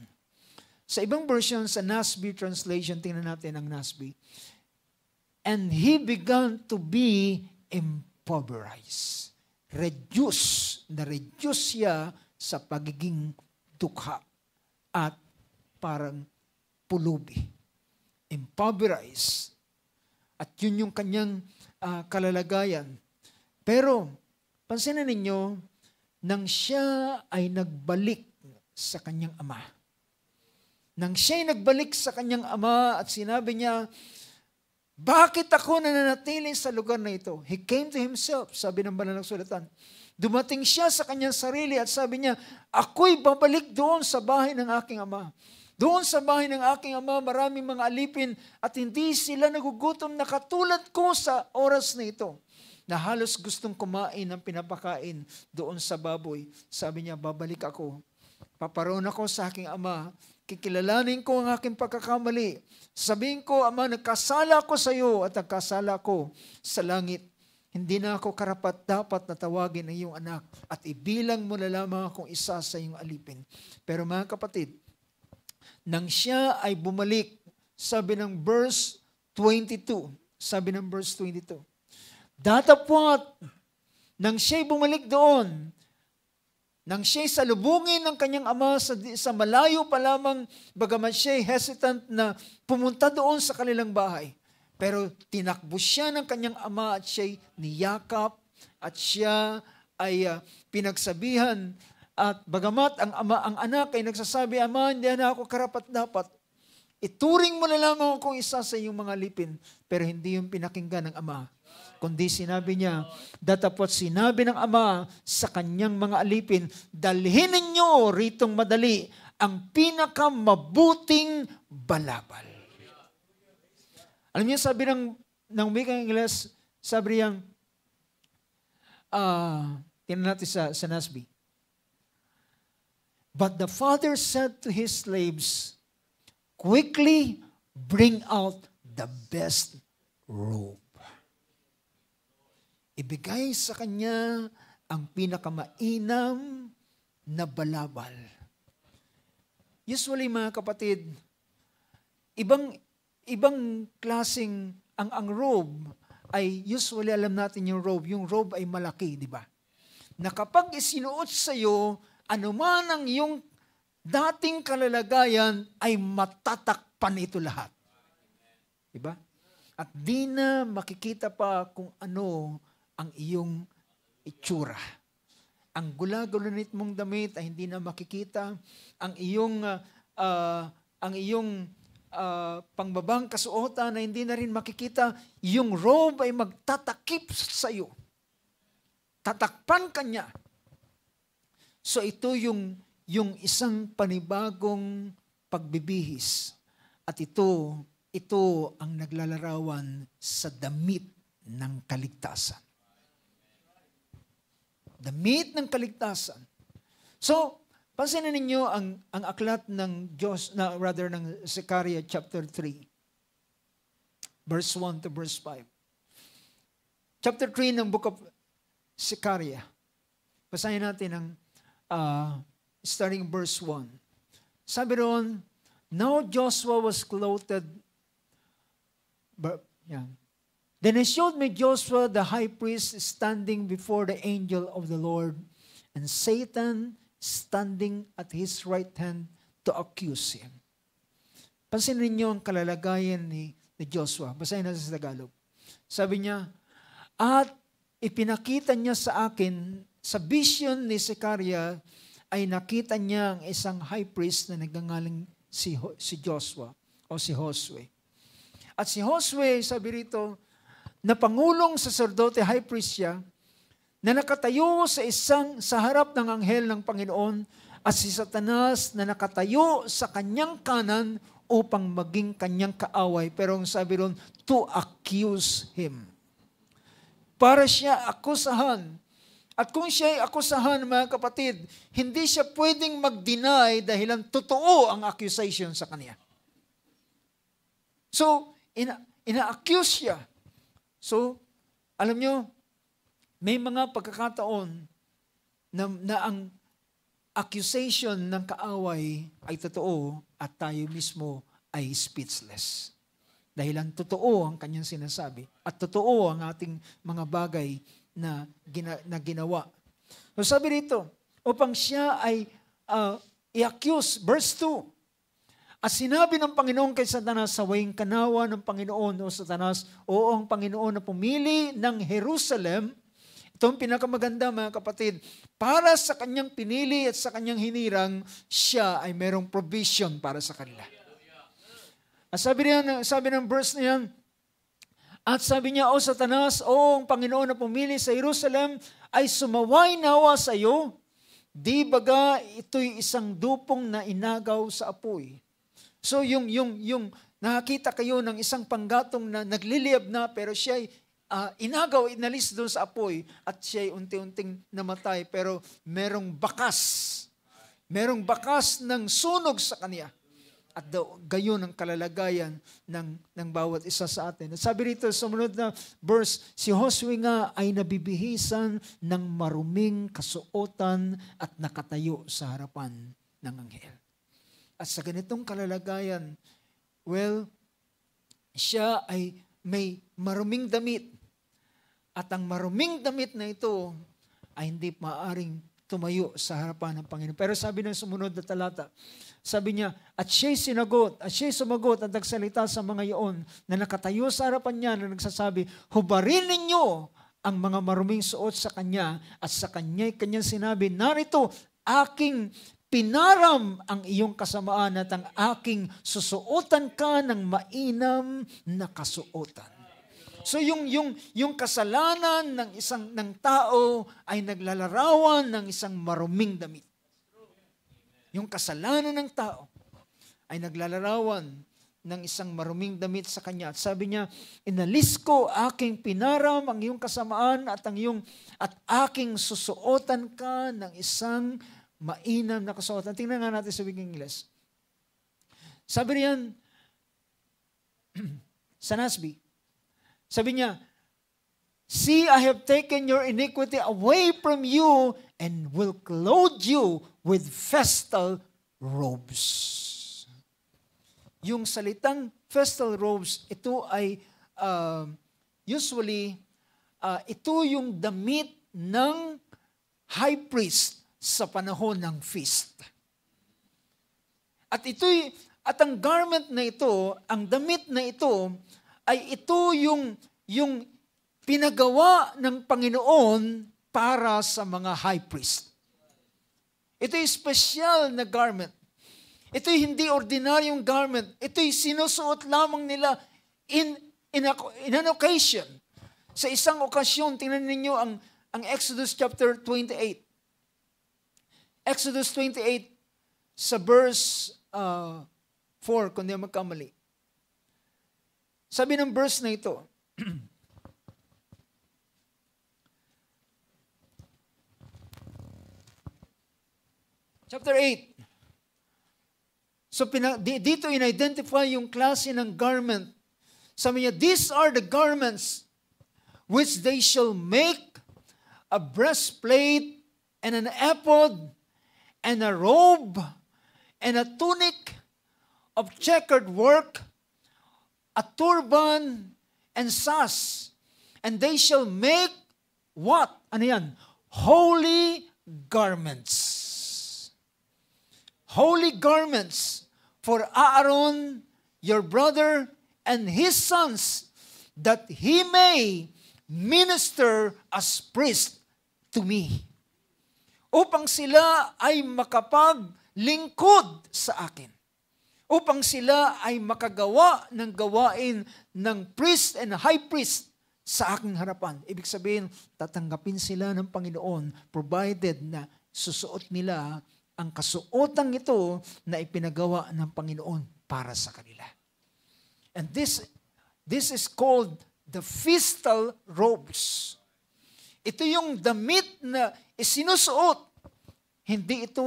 Sa ibang version, sa NASB translation, tingnan natin ang NASB. And he began to be impoverished. Na-reduce siya sa pagiging dukha at parang pulubi. Impoverished. At yun yung kanyang kalalagayan. Pero, pansinin ninyo, nang siya ay nagbalik sa kanyang ama. Nang siya ay nagbalik sa kanyang ama at sinabi niya, bakit ako nananatili sa lugar na ito? He came to himself, sabi ng banal na sulatan. Dumating siya sa kanyang sarili at sabi niya, ako'y babalik doon sa bahay ng aking ama. Doon sa bahay ng aking ama, maraming mga alipin at hindi sila nagugutom na katulad ko sa oras na ito. Na halos gustong kumain ng pinapakain doon sa baboy. Sabi niya, babalik ako. Paparoon ako sa aking ama. Kikilalanin ko ang aking pagkakamali. Sabihin ko, Ama, nagkasala ako sa iyo at nagkasala ako sa langit. Hindi na ako karapat dapat na tawagin ang iyong anak at ibilang mo na lamang akong isa sa iyong alipin. Pero mga kapatid, nang siya ay bumalik, sabi ng verse 22, datapwat, nang siya'y bumalik doon, nang siya'y salubungin ng kanyang ama sa malayo pa lamang, bagamat siya'y hesitant na pumunta doon sa kanilang bahay. Pero tinakbo siya ng kanyang ama at siya'y niyakap at siya ay pinagsabihan. At bagamat ang anak ay nagsasabi, Ama, hindi na ako karapat-dapat. Ituring mo na lamang akong isa sa iyong mga lipin. Pero hindi yung pinakinggan ng ama. Kundi sinabi niya, datapot sinabi ng ama sa kanyang mga alipin, dalhin ninyo ritong madali ang pinakamabuting balabal. Alam niyo, sabi ng wikang Ingles, sabi niyang, tingnan natin sa NASB. But the father said to his slaves, quickly bring out the best robe. Ibigay sa kanya ang pinakamainam na balabal. Usually, mga kapatid, ibang klaseng ang robe ay usually alam natin yung robe. Yung robe ay malaki, di ba? Na kapag isinuot sa iyo, anuman ang iyong dating kalalagayan ay matatakpan ito lahat. Di ba? At di na makikita pa kung ano ang iyong itsura. Ang gula-gulanit mong damit ay hindi na makikita. Ang iyong pangbabang kasuotan ay hindi na rin makikita. Yung robe ay magtatakip sa iyo. Tatakpan ka niya. So ito yung isang panibagong pagbibihis. At ito ang naglalarawan sa damit ng kaligtasan. Damit ng kaligtasan. So, pansinin ninyo ang aklat ng Diyos, ng Zechariah chapter 3. Verse 1 to verse 5. Chapter 3 ng book of Zechariah. Basahin natin ang starting verse 1. Sabi roon, now Joshua was clothed. Then he showed me Joshua the high priest standing before the angel of the Lord, and Satan standing at his right hand to accuse him. Pansinin niyo ang kalalagayan ni Joshua. Basahin natin sa Tagalog. Sabi niya, at ipinakita niya sa akin, sa vision ni Sekaria, ay nakita niya ang isang high priest na nagngangaling si Joshua o si Josue. At si Josue, sabi rito, na pangulong saserdote, high priest siya, na nakatayo sa harap ng anghel ng Panginoon, at si Satanas na nakatayo sa kanyang kanan upang maging kanyang kaaway. Pero ang sabi ron, to accuse him. Para siya akusahan. At kung siya ay akusahan, mga kapatid, hindi siya pwedeng mag-deny dahilan totoo ang accusation sa kanya. So, ina-accuse siya. So, alam nyo, may mga pagkakataon na ang accusation ng kaaway ay totoo at tayo mismo ay speechless. Dahilan totoo ang kanyang sinasabi at totoo ang ating mga bagay na ginawa. So sabi rito, upang siya ay i-accuse, verse 2, at sinabi ng Panginoon kay Satanas, sawayin kanawa ng Panginoon o Satanas, o ang Panginoon na pumili ng Jerusalem. Ito ang pinakamaganda, mga kapatid. Para sa kanyang pinili at sa kanyang hinirang, siya ay merong provision para sa kanila. At sabi ng verse na yan, at sabi niya, o Satanas, o ang Panginoon na pumili sa Jerusalem, ay sumaway nawa sa iyo. Di baga ito'y isang dupong na inagaw sa apoy. So yung nakakita kayo ng isang panggatong na nagliliyab na, pero siya'y inagaw, inalis doon sa apoy at siya'y unti-unting namatay, pero merong bakas ng sunog sa kanya. At gayon ang kalalagayan ng bawat isa sa atin. At sabi rito sa sumunod na verse, si Josue nga ay nabibihisan ng maruming kasuotan at nakatayo sa harapan ng anghel. At sa ganitong kalalagayan, siya ay may maruming damit. At ang maruming damit na ito ay hindi maaaring tumayo sa harapan ng Panginoon. Pero sabi ng sumunod na talata, sabi niya, at siya'y sumagot at nagsalita sa mga iyon na nakatayo sa harapan niya na nagsasabi, hubarin ninyo ang mga maruming suot sa kanya at sa kanyang sinabi, narito, aking pinaram ang iyong kasamaan at ang aking susuotan ka ng mainam na kasuotan. So yung kasalanan ng tao ay naglalarawan ng isang maruming damit. Yung kasalanan ng tao ay naglalarawan ng isang maruming damit sa kanya. At sabi niya, inalis ko aking pinaram ang iyong kasamaan at aking susuotan ka ng isang mainam na kasuotan. Tingnan nga natin sa wikang Ingles. Sabi riyan, sa Nasby, sabi niya, see, I have taken your iniquity away from you and will clothe you with festal robes. Yung salitang festal robes, ito ay usually, ito yung damit ng high priest sa panahon ng feast. At ang garment na ito, ang damit na ito, ay ito yung pinagawa ng Panginoon para sa mga high priest. Ito'y special na garment. Ito'y hindi ordinaryong garment. Ito'y sinusuot lamang nila in an occasion. Sa isang okasyon, tingnan ninyo ang Exodus chapter 28. Exodus 28 sa verse 4, kung di magkamali. Sabi ng verse na ito, chapter 8. So dito in-identify yung klase ng garment. Sabi niya, these are the garments which they shall make a breastplate and an ephod and a robe and a tunic of checkered work, a turban and sash, and they shall make what? Ano yan? Holy garments. Holy garments for Aaron, your brother, and his sons, that he may minister as priest to me. Upang sila ay makapaglingkod sa akin. Upang sila ay makagawa ng gawain ng priest and high priest sa aking harapan. Ibig sabihin, tatanggapin sila ng Panginoon provided na susuot nila ang kasuotang ito na ipinagawa ng Panginoon para sa kanila. And this is called the festal robes. Ito yung damit na isinusuot. Hindi ito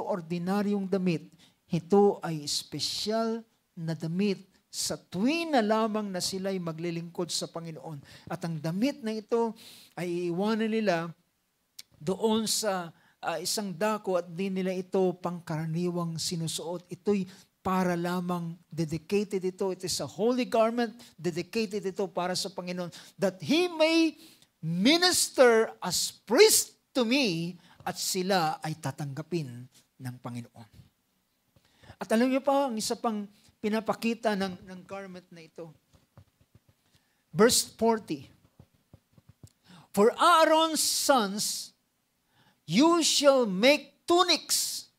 ordinaryong damit. Ito ay espesyal na damit sa tuwing na lamang na sila'y maglilingkod sa Panginoon. At ang damit na ito ay iiwanan nila doon sa isang dako at di nila ito pangkaraniwang sinusuot. Ito'y para lamang dedicated ito. It is a holy garment, dedicated ito para sa Panginoon, that He may minister as priest to me, at sila ay tatanggapin ng Panginoon. At alam niyo pa, ang isa pang pinapakita ng garment na ito. Verse 40. For Aaron's sons, you shall make tunics.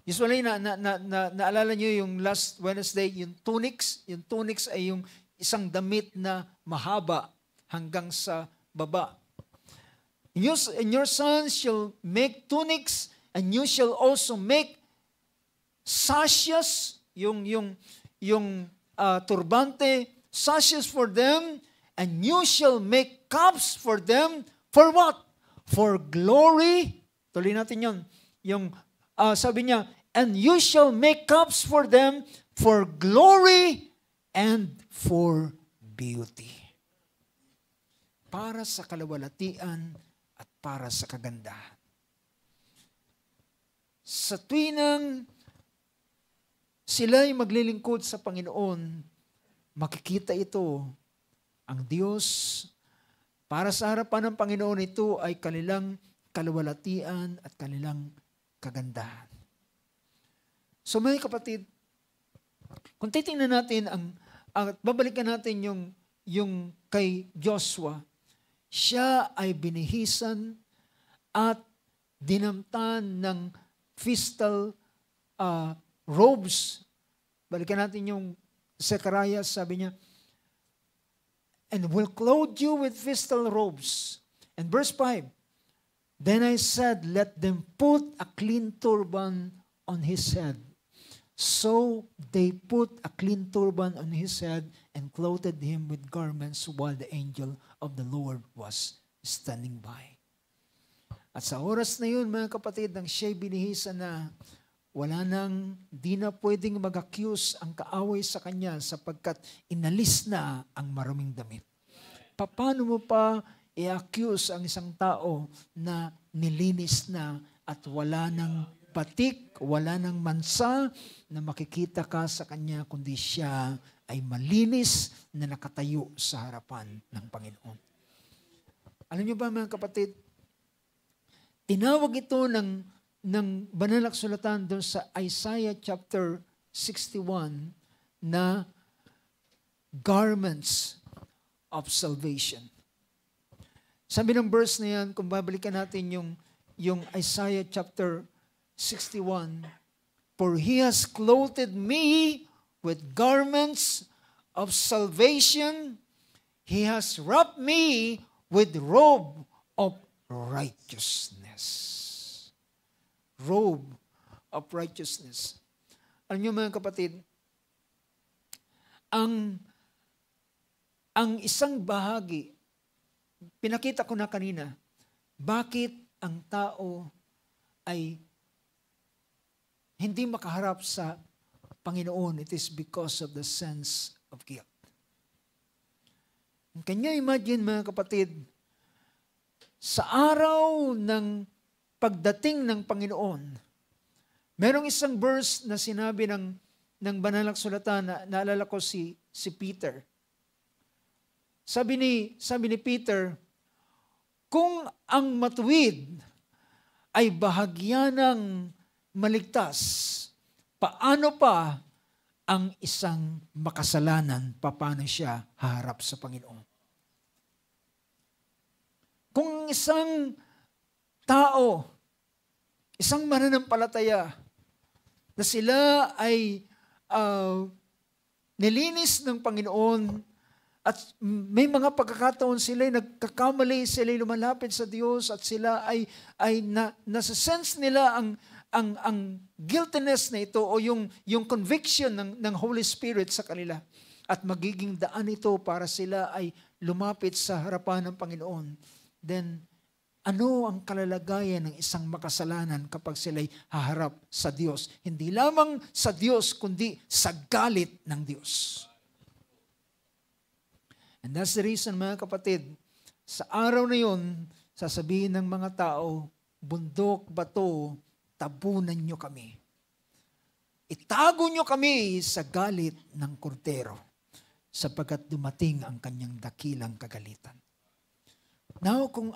Usually, naalala niyo yung last Wednesday, yung tunics. Yung tunics ay yung isang damit na mahaba hanggang sa baba. And your sons shall make tunics, and you shall also make sashes, yung turbante, sashes for them, and you shall make cups for them. For what? For glory. Tuloy natin yun. Sabi niya, and you shall make cups for them for glory and for beauty. Para sa kalawalatian at para sa kagandahan. Sa tuwinang sila'y maglilingkod sa Panginoon, makikita ito, ang Diyos, para sa harapan ng Panginoon ito ay kanilang kalawalatian at kanilang kagandahan. So mga kapatid, kung titingnan natin at babalikan natin yung kay Joshua, siya ay binihisan at dinamtan ng festal robes. Balikan natin yung Zechariah, sabi niya, and will clothe you with festal robes. And verse 5, then I said, let them put a clean turban on his head. So they put a clean turban on his head and clothed him with garments while the angel of the Lord was standing by. At sa oras na yun, mga kapatid, nang siya'y binihisan na, wala nang, di na pwedeng mag-accuse ang kaaway sa kanya sapagkat inalis na ang maraming damit. Paano mo pa i-accuse ang isang tao na nilinis na at wala nang patik, wala nang mansa na makikita ka sa kanya, kundi siya ay malinis na nakatayo sa harapan ng Panginoon. Alam niyo ba mga kapatid, tinawag ito ng banal na kasulatan doon sa Isaiah chapter 61 na garments of salvation. Sabi ng verse na yan, kung babalikan natin yung Isaiah chapter 61, for He has clothed me with garments of salvation. He has wrapped me with robe of righteousness. Robe of righteousness. Alam niyo mga kapatid, ang isang bahagi, pinakita ko na kanina, bakit ang tao ay hindi makaharap sa Panginoon. It is because of the sense of guilt. Can you imagine mga kapatid, sa araw ng pagdating ng Panginoon, merong isang verse na sinabi ng banal na kasulatan na naalala ko si Peter. Sabi ni Peter, kung ang matuwid ay bahagyanang maligtas. Paano pa ang isang makasalanan, paano siya haharap sa Panginoon? Kung isang tao, isang mananampalataya, na sila ay nilinis ng Panginoon at may mga pagkakataon sila ay nagkakamali, sila ay lumalapit sa Diyos at sila ay nasa-sense nila ang guiltiness na ito o yung conviction ng Holy Spirit sa kanila. At magiging daan ito para sila ay lumapit sa harapan ng Panginoon. Then, ano ang kalalagayan ng isang makasalanan kapag sila'y haharap sa Diyos? Hindi lamang sa Diyos, kundi sa galit ng Diyos. And that's the reason, mga kapatid, sa araw na yun, sasabihin ng mga tao, bundok, bato, tabunan nyo kami. Itago nyo kami sa galit ng Kordero, sapagkat dumating ang kanyang dakilang kagalitan. Now, kung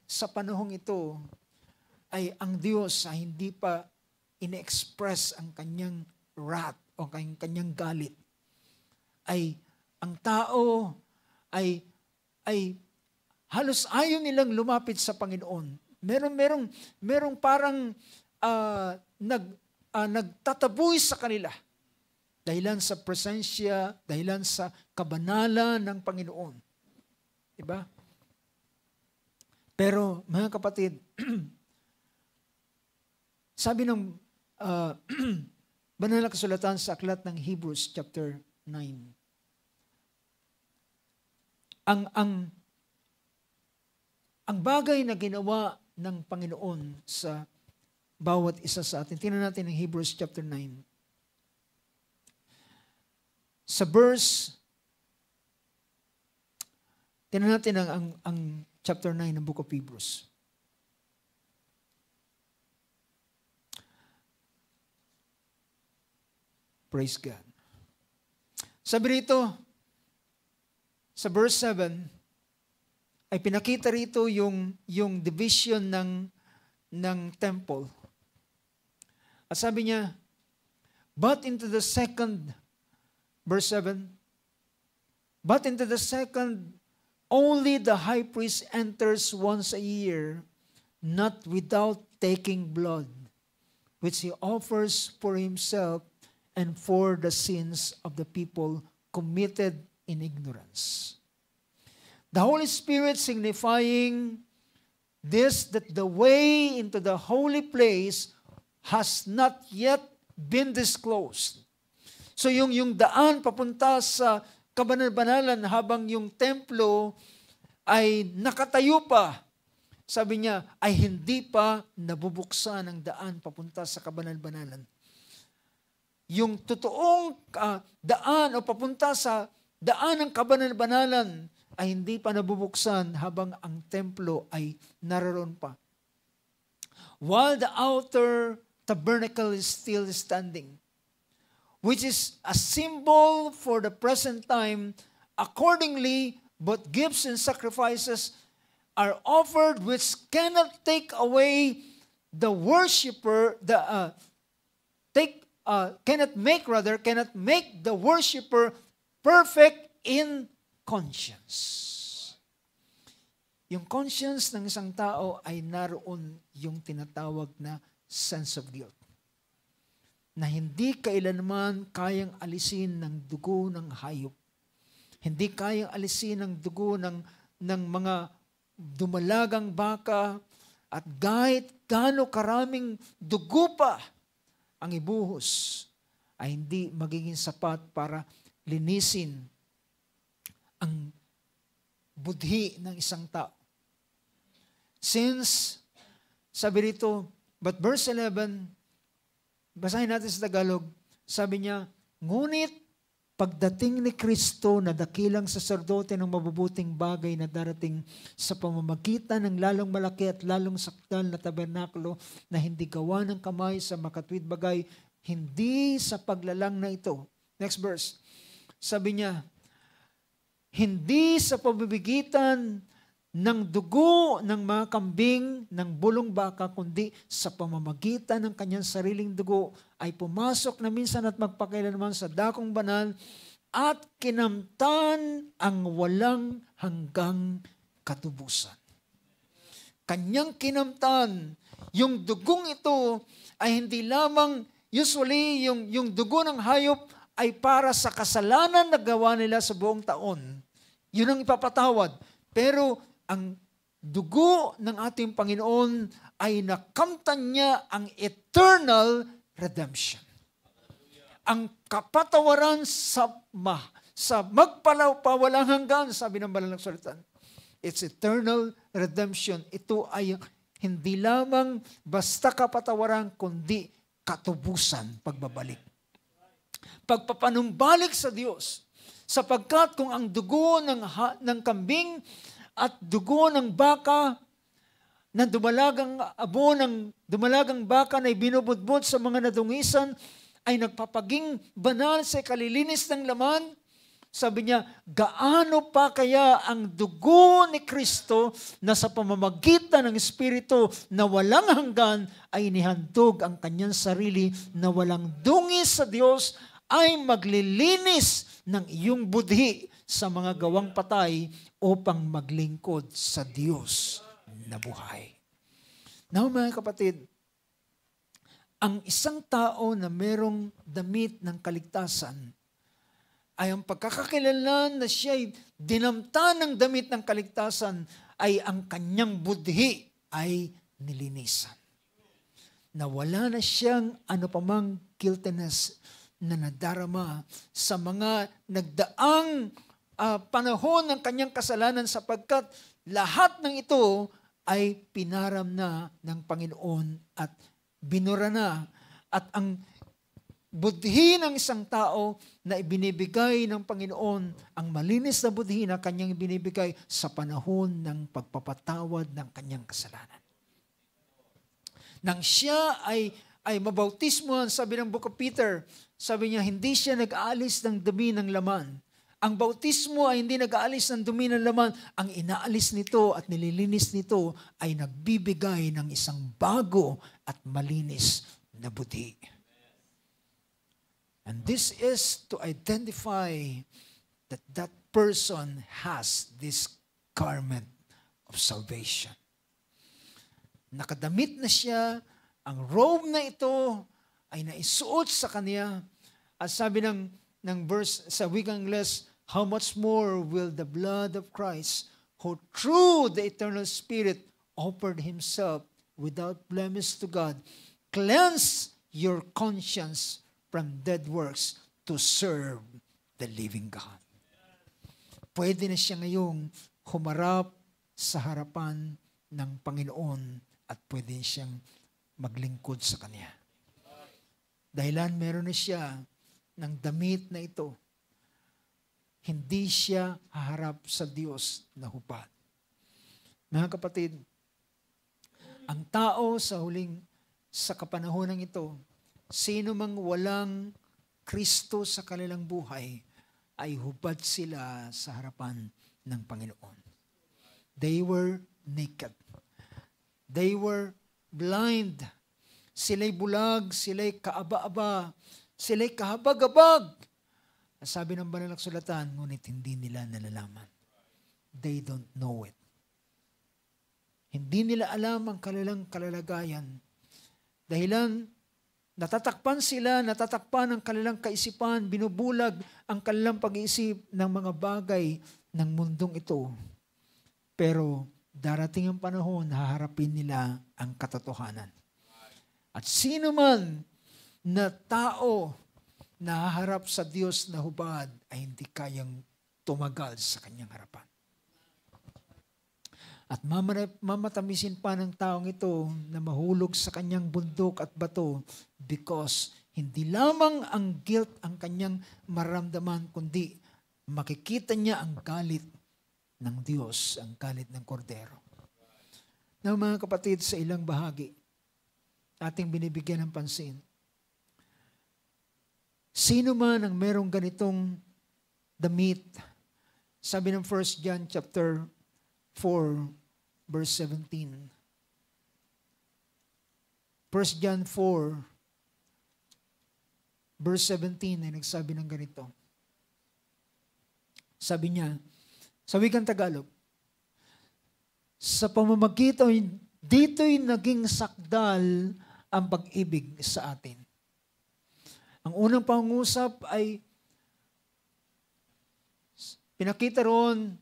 sa panahong ito ay ang Diyos ay hindi pa ine-express ang kanyang wrath o kanyang galit, ay ang tao ay halos ayaw nilang lumapit sa Panginoon. Merong parang nagtataboy sa kanila dahilan sa presensya, dahilan sa kabanalan ng Panginoon. Diba? Pero mga kapatid, sabi ng banal na kasulatan sa aklat ng Hebrews chapter 9, ang bagay na ginawa ng Panginoon sa bawat isa sa atin. Tingnan natin ang Hebrews chapter 9. Sa verse, tingnan natin ang chapter 9 ng Book of Hebrews. Praise God. Sabi rito, sa verse 7, ay pinakita rito yung division ng temple. At sabi niya, but into the second, verse 7, but into the second, only the high priest enters once a year, not without taking blood, which he offers for himself and for the sins of the people committed in ignorance. The Holy Spirit signifying this, that the way into the holy place has not yet been disclosed. So yung daan papunta sa kabanal-banalan habang yung templo ay nakatayo pa, sabi niya, ay hindi pa nabubuksan ang daan papunta sa kabanal-banalan. Yung totoong daan o papunta sa daan ng kabanal-banalan ay hindi pa nabubuksan habang ang templo ay naroon pa. While the outer tabernacle is still standing, which is a symbol for the present time. Accordingly, both gifts and sacrifices are offered which cannot take away the worshiper, cannot make the worshiper perfect in conscience. Yung conscience ng isang tao ay naroon yung tinatawag na sense of guilt, na hindi kailanman kayang alisin ng dugo ng hayop. Hindi kayang alisin ng dugo ng mga dumalagang baka, at kahit gaano karaming dugo pa ang ibuhos, ay hindi magiging sapat para linisin ang budhi ng isang tao. Since, sabi rito, but verse 11, basahin natin sa Tagalog, sabi niya, ngunit pagdating ni Kristo na dakilang saserdote ng mabubuting bagay na darating sa pamamagitan ng lalong malaki at lalong sakdal na tabernakulo na hindi gawa ng kamay sa makatwid bagay, hindi sa paglalang na ito. Next verse. Sabi niya, hindi sa pamamagitan ng dugo ng mga kambing, ng bulong baka, kundi sa pamamagitan ng kanyang sariling dugo ay pumasok na minsan at magpakailanman sa dakong banal at kinamtan ang walang hanggang katubusan. Kanyang kinamtan. Yung dugong ito ay hindi lamang, usually yung dugo ng hayop ay para sa kasalanan na gawa nila sa buong taon. Yun ang ipapatawad. Pero ang dugo ng ating Panginoon ay nakamtan niya ang eternal redemption. Ang kapatawaran sa magpawalang hanggan, sabi ng Banal na Kasulatan. It's eternal redemption. Ito ay hindi lamang basta kapatawaran, kundi katubusan, pagbabalik. Pagpapanumbalik sa Diyos. Sapagkat kung ang dugo ng kambing at dugo ng baka na dumalagang baka na binubudbud sa mga nadungisan ay nagpapaging banal sa kalilinis ng laman, sabi niya, gaano pa kaya ang dugo ni Kristo na sa pamamagitan ng Espiritu na walang hanggan ay inihandog ang kanyang sarili na walang dungis sa Diyos ay maglilinis ng iyong budhi sa mga gawang patay upang maglingkod sa Diyos na buhay. Now mga kapatid, ang isang tao na merong damit ng kaligtasan ay ang pagkakakilanlan na siya'y dinamta ng damit ng kaligtasan ay ang kanyang budhi ay nilinisan. Nawala na siyang anupamang guiltiness na nadarama sa mga nagdaang panahon ng kanyang kasalanan sapagkat lahat ng ito ay pinaram na ng Panginoon at binura na. At ang budhi ng isang tao na ibinibigay ng Panginoon, ang malinis na budhi na kanyang ibinibigay sa panahon ng pagpapatawad ng kanyang kasalanan. Nang siya ay mabautismuhan, sabi ng Book of Peter, sabi niya, hindi siya nag-aalis ng dumi ng laman. Ang bautismo ay hindi nag-aalis ng dumi ng laman. Ang inaalis nito at nililinis nito ay nagbibigay ng isang bago at malinis na budhi. And this is to identify that that person has this garment of salvation. Nakadamit na siya, ang robe na ito ay naisuot sa kanya. At sabi ng verse sa wikang Ingles, how much more will the blood of Christ, who through the eternal Spirit offered himself without blemish to God, cleanse your conscience from dead works to serve the living God. Pwede na siya ngayong humarap sa harapan ng Panginoon at pwede siyang maglingkod sa Kanya. Dahilan meron na siya ng damit na ito, hindi siya haharap sa Diyos na hubad. Mga kapatid, ang tao sa kapanahonang ito, sino mang walang Kristo sa kanilang buhay, ay hubad sila sa harapan ng Panginoon. They were naked. They were blind. Sila'y bulag, sila'y kaaba-aba, sila'y kahabag-habag. Sabi ng Banal na Kasulatan, ngunit hindi nila nalalaman. They don't know it. Hindi nila alam ang kanilang kalalagayan. Dahilan, natatakpan ang kanilang kaisipan, binubulag ang kanilang pag-iisip ng mga bagay ng mundong ito. Pero darating ang panahon, haharapin nila ang katotohanan. At sino man na tao na haharap sa Diyos na hubad ay hindi kayang tumagal sa kanyang harapan. At mamatamisin pa ng taong ito na mahulog sa kanyang bundok at bato because hindi lamang ang guilt ang kanyang maramdaman, kundi makikita niya ang galit ng Diyos, ang galit ng kordero. Now mga kapatid, sa ilang bahagi, ating binibigyan ng pansin. Sino man ang merong ganitong damit, sabi ng 1 John chapter 4, verse 17. 1 John 4, verse 17 ay nagsabi ng ganito. Sabi niya, sa wikang Tagalog, sa pamamagitan, dito'y naging sakdal ang pag-ibig sa atin. Ang unang pangungusap ay pinakita roon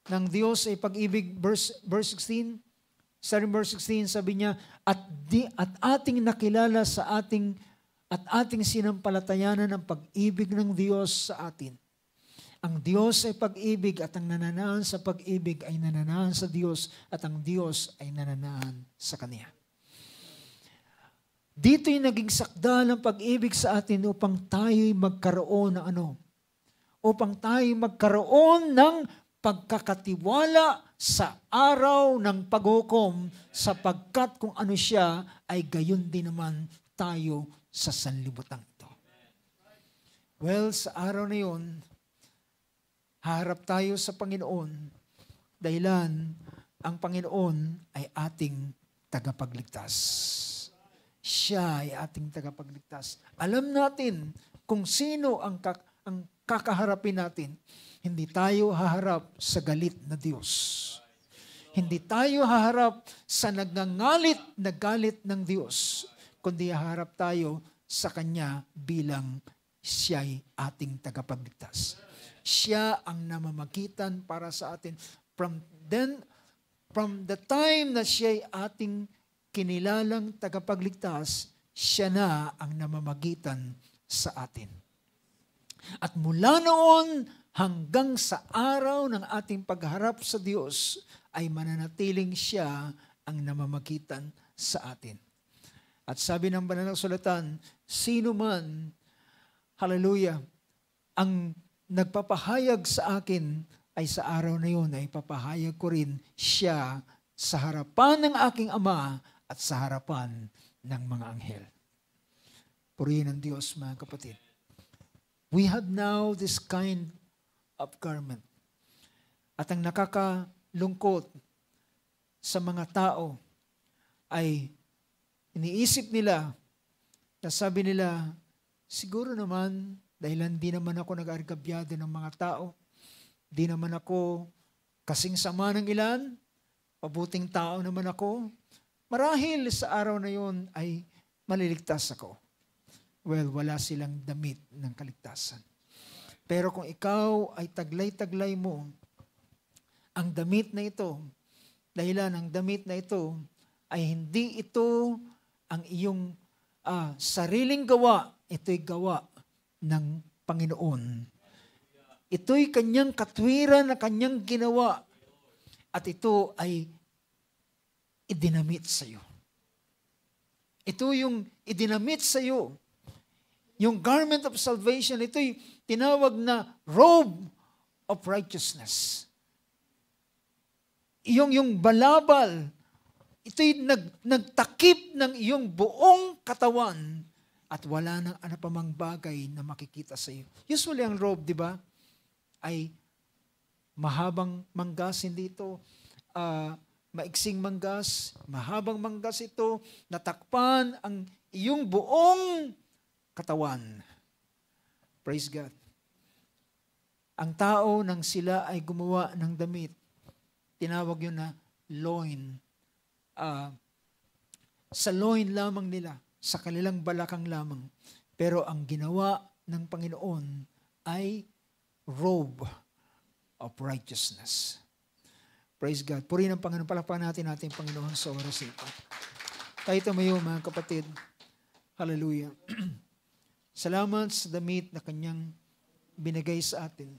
ng Diyos ay pag-ibig, verse 16. Starting verse 16, sabi niya, at ating nakilala sa ating sinampalatayanan ang pag-ibig ng Diyos sa atin. Ang Diyos ay pag-ibig at ang nananaan sa pag-ibig ay nananaan sa Diyos at ang Diyos ay nananaan sa Kanya. Dito'y naging sakdal ang pag-ibig sa atin upang tayo'y magkaroon ng ano? Upang tayo'y magkaroon ng pagkakatiwala sa araw ng paghukom sapagkat kung ano siya ay gayon din naman tayo sa sanlibutan ito. Well, sa araw na yun, haharap tayo sa Panginoon dahilan ang Panginoon ay ating tagapagligtas. Siya ay ating tagapagligtas. Alam natin kung sino ang kakaharapin natin. Hindi tayo haharap sa galit na Diyos. Hindi tayo haharap sa nagngangalit na galit ng Diyos, kundi haharap tayo sa Kanya bilang siya'y ating tagapagligtas. Siya ang namamagitan para sa atin. From the time na siya'y ating kinilalang tagapagligtas, siya na ang namamagitan sa atin. At mula noon hanggang sa araw ng ating pagharap sa Diyos, ay mananatiling siya ang namamagitan sa atin. At sabi ng Banal na Kasulatan, sino man, hallelujah, ang nagpapahayag sa akin ay sa araw na yun ay papahayag ko rin siya sa harapan ng aking Ama at sa harapan ng mga anghel. Purihin ang Diyos, mga kapatid. We have now this kind of garment. At ang nakakalungkot sa mga tao ay iniisip nila na sabi nila, siguro naman dahil hindi naman ako nag-argabyado ng mga tao, di naman ako kasing sama ng ilan, mabuting tao naman ako, marahil sa araw na yun ay maliligtas ako. Well, wala silang damit ng kaligtasan. Pero kung ikaw ay taglay-taglay mo, ang damit na ito, dahilan ang damit na ito, ay hindi ito ang iyong sariling gawa, ito'y gawa ng Panginoon. Ito'y kanyang katwiran na kanyang ginawa, at ito ay idinamit sa iyo. Ito yung idinamit sa iyo. Yung garment of salvation, ito'y tinawag na robe of righteousness. Yung balabal, ito'y nagtakip ng iyong buong katawan at wala nang anapamang bagay na makikita sa iyo. Usually ang robe, di ba, ay mahabang manggas, hindi ito maiksing manggas, mahabang manggas ito, natakpan ang iyong buong katawan. Praise God. Ang tao nang sila ay gumawa ng damit, tinawag yun na loin. Sa loin lamang nila, sa kanilang balakang lamang. Pero ang ginawa ng Panginoon ay robe of righteousness. Praise God. Purihin ang Panginoon. Palakpakan natin ating Panginoon sa oras ito. Tayo tumayo, mga kapatid. Hallelujah. Salamat sa damit na kanyang binigay sa atin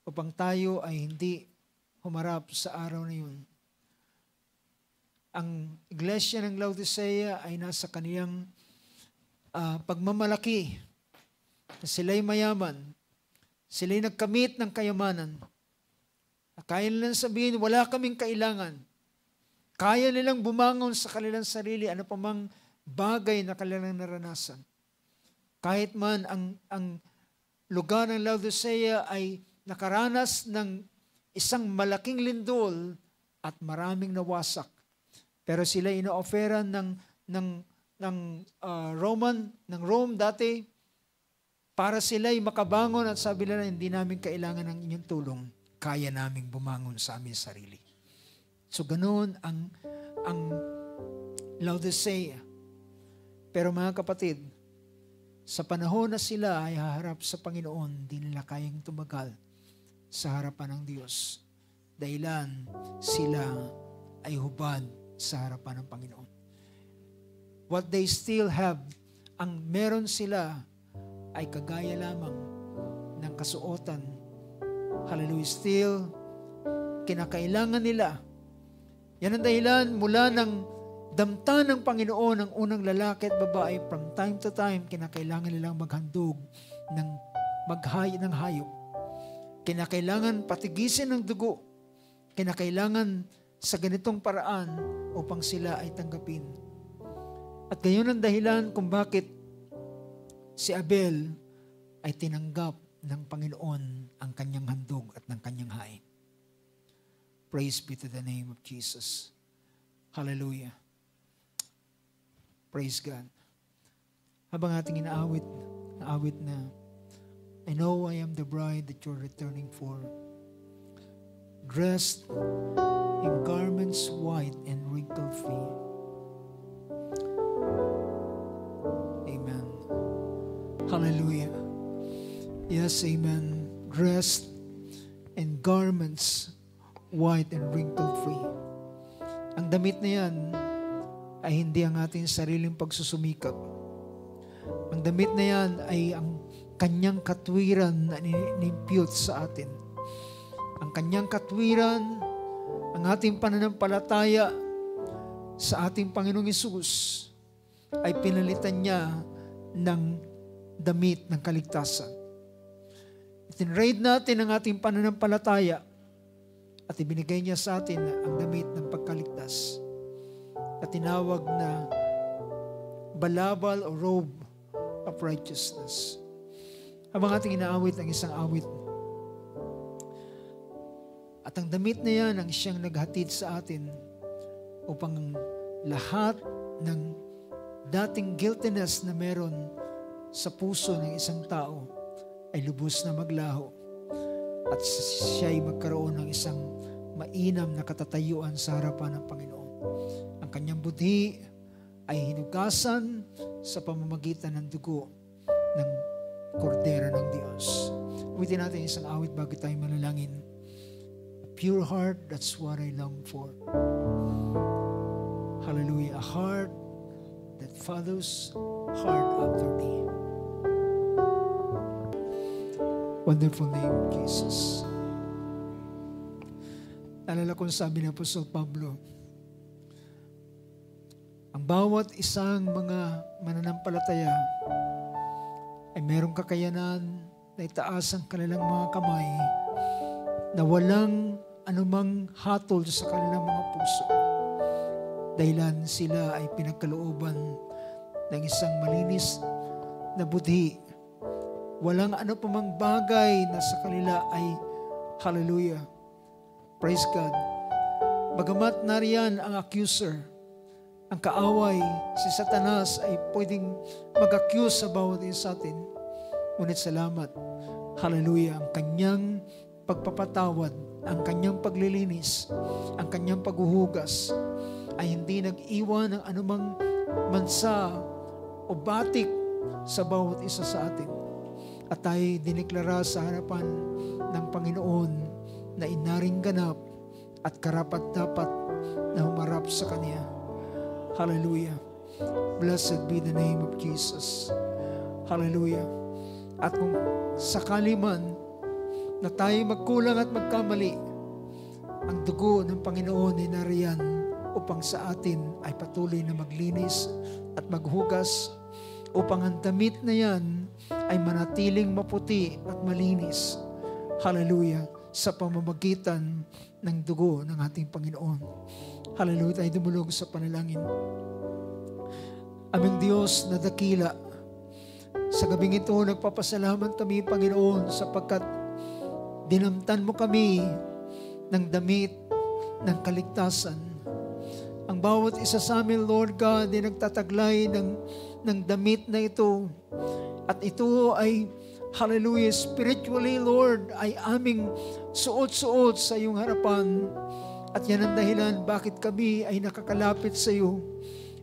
upang tayo ay hindi humarap sa araw na yun. Ang iglesia ng Laodicea ay nasa kaniyang pagmamalaki. Sila'y mayaman. Sila'y nagkamit ng kayamanan. Kaya nilang sabihin, wala kaming kailangan. Kaya nilang bumangon sa kanilang sarili, ano pa mang bagay na kanilang naranasan. Kahit man ang lugar ng Laodicea ay nakaranas ng isang malaking lindol, at maraming nawasak. Pero sila ino-offeran ng Rome dati para sila'y makabangon, at sabi nila, hindi namin kailangan ng inyong tulong. Kaya naming bumangon sa aming sarili. So ganoon ang Laodicea. Pero mga kapatid, sa panahon na sila ay haharap sa Panginoon, di nila kayang tumagal sa harapan ng Diyos. Dahilan sila ay hubad sa harapan ng Panginoon. What they still have, ang meron sila ay kagaya lamang ng kasuotan. Hallelujah. Still, kinakailangan nila. Yan ang dahilan mula ng damta ng Panginoon ang unang lalaki at babae, from time to time, kinakailangan nilang maghandog ng hayop. Kinakailangan patigisin ng dugo. Kinakailangan sa ganitong paraan upang sila ay tanggapin. At gayon ang dahilan kung bakit si Abel ay tinanggap ng Panginoon ang kanyang handog at ng kanyang hain. Praise be to the name of Jesus. Hallelujah. Praise God. Habang ating inaawit na, I know I am the bride that you're returning for, dressed in garments white and wrinkle-free. Amen. Hallelujah. Yes, amen. Dressed in garments white and wrinkle-free. Ang damit na yan ay hindi ang ating sariling pagsusumikap. Ang damit na yan ay ang kanyang katwiran na inimpute sa atin. Ang kanyang katwiran, ang ating pananampalataya sa ating Panginoong Hesus ay pinalitan niya ng damit ng kaligtasan. Itinraid natin ang ating pananampalataya at ibinigay niya sa atin ang damit ng pagkaligtas at tinawag na balabal o robe of righteousness. Habang ating inaawit ang isang awit, at ang damit na yan ang siyang naghatid sa atin upang lahat ng dating guiltiness na meron sa puso ng isang tao ay lubos na maglaho at siya ay magkaroon ng isang mainam na katatayuan sa harapan ng Panginoon. Ang kanyang budhi ay hinugasan sa pamamagitan ng dugo ng kordero ng Diyos. Uwitin natin isang awit bago tayo manalangin. A pure heart, that's what I long for. Hallelujah. A heart that follows hard after thee. Wonderful name of Jesus. Alala kong sabi ni Apostol Pablo, ang bawat isang mga mananampalataya ay merong kakayanan na itaas ang kanilang mga kamay na walang anumang hatol sa kanilang mga puso. Dahilan sila ay pinagkalooban ng isang malinis na budhi. Walang ano pamang bagay na sa kanila ay hallelujah. Praise God. Bagamat nariyan ang accuser, ang kaaway, si Satanas ay pwedeng mag-accuse sa bawat isa sa atin. Ngunit salamat. Hallelujah. Ang kanyang pagpapatawad, ang kanyang paglilinis, ang kanyang paghuhugas ay hindi nag-iwan ng anumang mansa o batik sa bawat isa sa atin. At tayo diniklara sa harapan ng Panginoon na inaring ganap at karapat-dapat na humarap sa Kanya. Hallelujah. Blessed be the name of Jesus. Hallelujah. At kung sakali man na tayo magkulang at magkamali, ang dugo ng Panginoon ay nariyan upang sa atin ay patuloy na maglinis at maghugas upang ang damit na yan ay manatiling maputi at malinis. Hallelujah. Sa pamamagitan ng dugo ng ating Panginoon. Hallelujah. Tayo dumulog sa panalangin. Aming Diyos na dakila, sa gabing ito nagpapasalamat kami, Panginoon, sapagkat dinamtan mo kami ng damit ng kaligtasan. Ang bawat isa sa amin, Lord God, ay nagtataglay ng damit na ito. At ito ay, hallelujah, spiritually, Lord, ay aming suot-suot sa iyong harapan. At yan ang dahilan bakit kami ay nakakalapit sa iyo.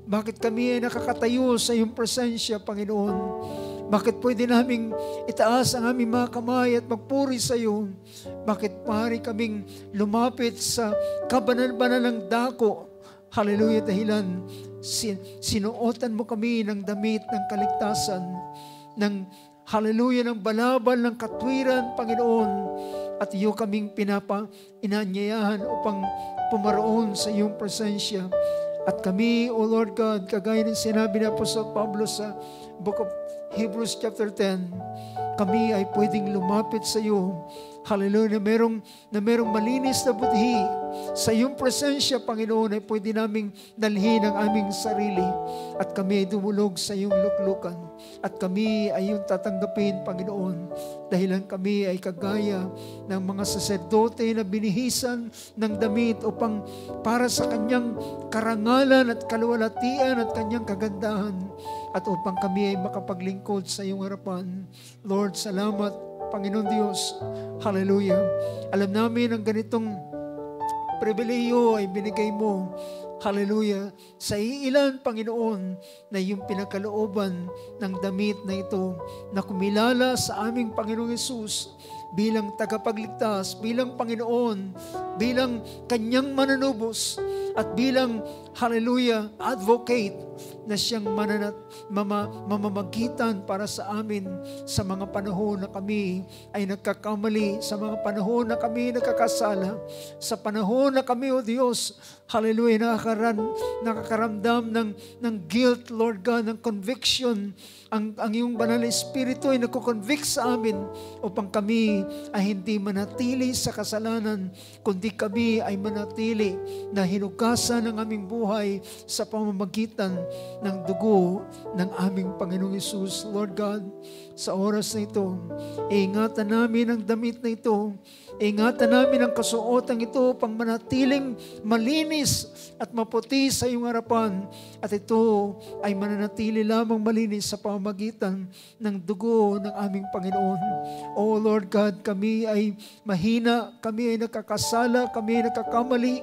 Bakit kami ay nakakatayo sa iyong presensya, Panginoon. Bakit pwede naming itaas ang aming mga kamay at magpuri sa iyo. Bakit pari kaming lumapit sa kabanal-banal ng dako. Hallelujah, dahilan sinuotan mo kami ng damit ng kaligtasan, ng hallelujah, ng balabal ng katwiran, Panginoon. At iyo kaming inaanyayahan upang pumaroon sa iyong presensya. At kami, O Lord God, kagaya ng sinabi ni Apostol Pablo sa Book of Hebrews chapter 10, kami ay pwedeng lumapit sa iyo. Hallelujah, na merong malinis na budhi sa iyong presensya, Panginoon, ay pwede naming dalhin ang aming sarili. At kami ay dumulog sa iyong luklukan. At kami ay iyong tatanggapin, Panginoon, dahilan kami ay kagaya ng mga saserdote na binihisan ng damit upang para sa kanyang karangalan at kaluwalhatian at kanyang kagandahan, at upang kami ay makapaglingkod sa iyong harapan. Lord, salamat, Panginoon Diyos. Hallelujah. Alam namin ang ganitong pribilehiyo ay binigay mo, hallelujah, sa iilan, Panginoon, na iyong pinagkalooban ng damit na ito na kumilala sa aming Panginoong Hesus bilang tagapagligtas, bilang Panginoon, bilang kanyang mananubos, at bilang, hallelujah, advocate na siyang mamamagitan para sa amin sa mga panahon na kami ay nagkakamali, sa mga panahon na kami nagkakasala, sa panahon na kami, O Diyos, hallelujah, nakakaramdam ng guilt, Lord God, ng conviction. Ang iyong banal na Espiritu ay nagko-convict sa amin upang kami ay hindi manatili sa kasalanan, kundi kami ay manatili na hinugasan ng aming buhay sa pamamagitan ng dugo ng aming Panginoong Hesus. Lord God, sa oras na ito, iingatan namin ang damit na ito, ingatan namin ang kasuotang ito upang manatiling malinis at maputi sa iyong harapan. At ito ay mananatili lamang malinis sa pamamagitan ng dugo ng aming Panginoon. O Lord God, kami ay mahina, kami ay nakakasala, kami ay nakakamali,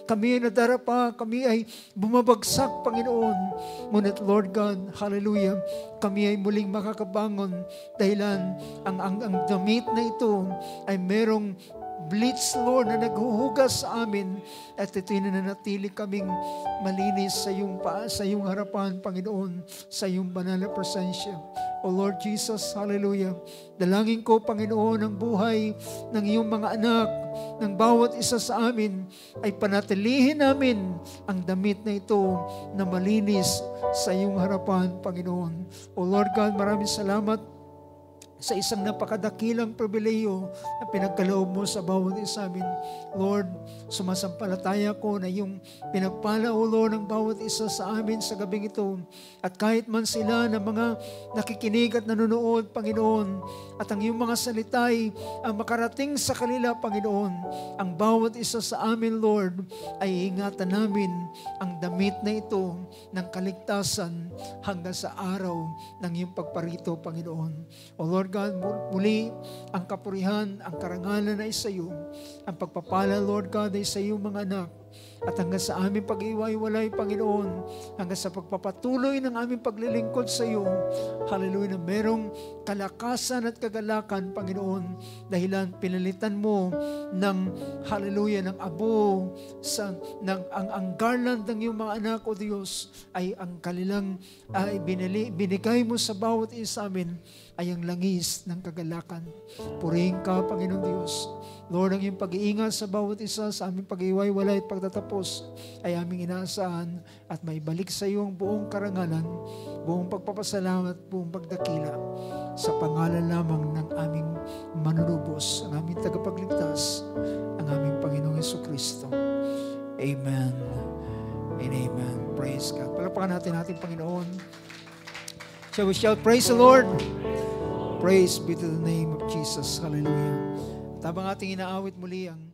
kami ay nadarapa, kami ay bumabagsak, Panginoon. Ngunit Lord God, hallelujah, kami ay muling makakabangon dahilan ang damit na ito ay merong bleach, Lord, na naghuhugas sa amin, at ito'y nananatili kaming malinis sa iyong harapan, Panginoon, sa iyong banal na presensya. O Lord Jesus, hallelujah, dalangin ko, Panginoon, ang buhay ng iyong mga anak, ng bawat isa sa amin, ay panatilihin namin ang damit na ito na malinis sa iyong harapan, Panginoon. O Lord God, maraming salamat sa isang napakadakilang pribilehiyo na pinagkaloob mo sa bawat isa amin. Lord, sumasampalataya ko na yung pinagpala, O Lord, ng bawat isa sa amin sa gabing ito. At kahit man sila na mga nakikinig at nanonood, Panginoon, at ang iyong mga salitay ang makarating sa kanila, Panginoon, ang bawat isa sa amin, Lord, ay ingatan namin ang damit na ito ng kaligtasan hanggang sa araw ng iyong pagparito, Panginoon. O Lord God, muli ang kapurihan, ang karangalan ay sa iyo. Ang pagpapala, Lord God, ay sa iyong mga anak. At hanggang sa aming pag-iwalay, Panginoon, hanggang sa pagpapatuloy ng aming paglilingkod sa iyo, hallelujah, na merong kalakasan at kagalakan, Panginoon, dahilan pinalitan mo ng, hallelujah, ng abo, ang garland ng iyong mga anak, O Diyos, ay ang kanilang binigay mo sa bawat isa amin, ay ang langis ng kagalakan. Purihin ka, Panginoon Diyos. Lord, ang iyong pag-iingat sa bawat isa sa aming pag-iwalay at pagtatapos ay aming inaasahan at may balik sa iyo ang buong karangalan, buong pagpapasalamat, buong pagdakila sa pangalan lamang ng aming manunubos, ang aming tagapagligtas, ang aming Panginoong Jesucristo. Amen and amen. Praise God. Palapakan natin ating Panginoon. So we shall praise the Lord. Praise be to the name of Jesus. Hallelujah. Tabang ating inaawit muli ang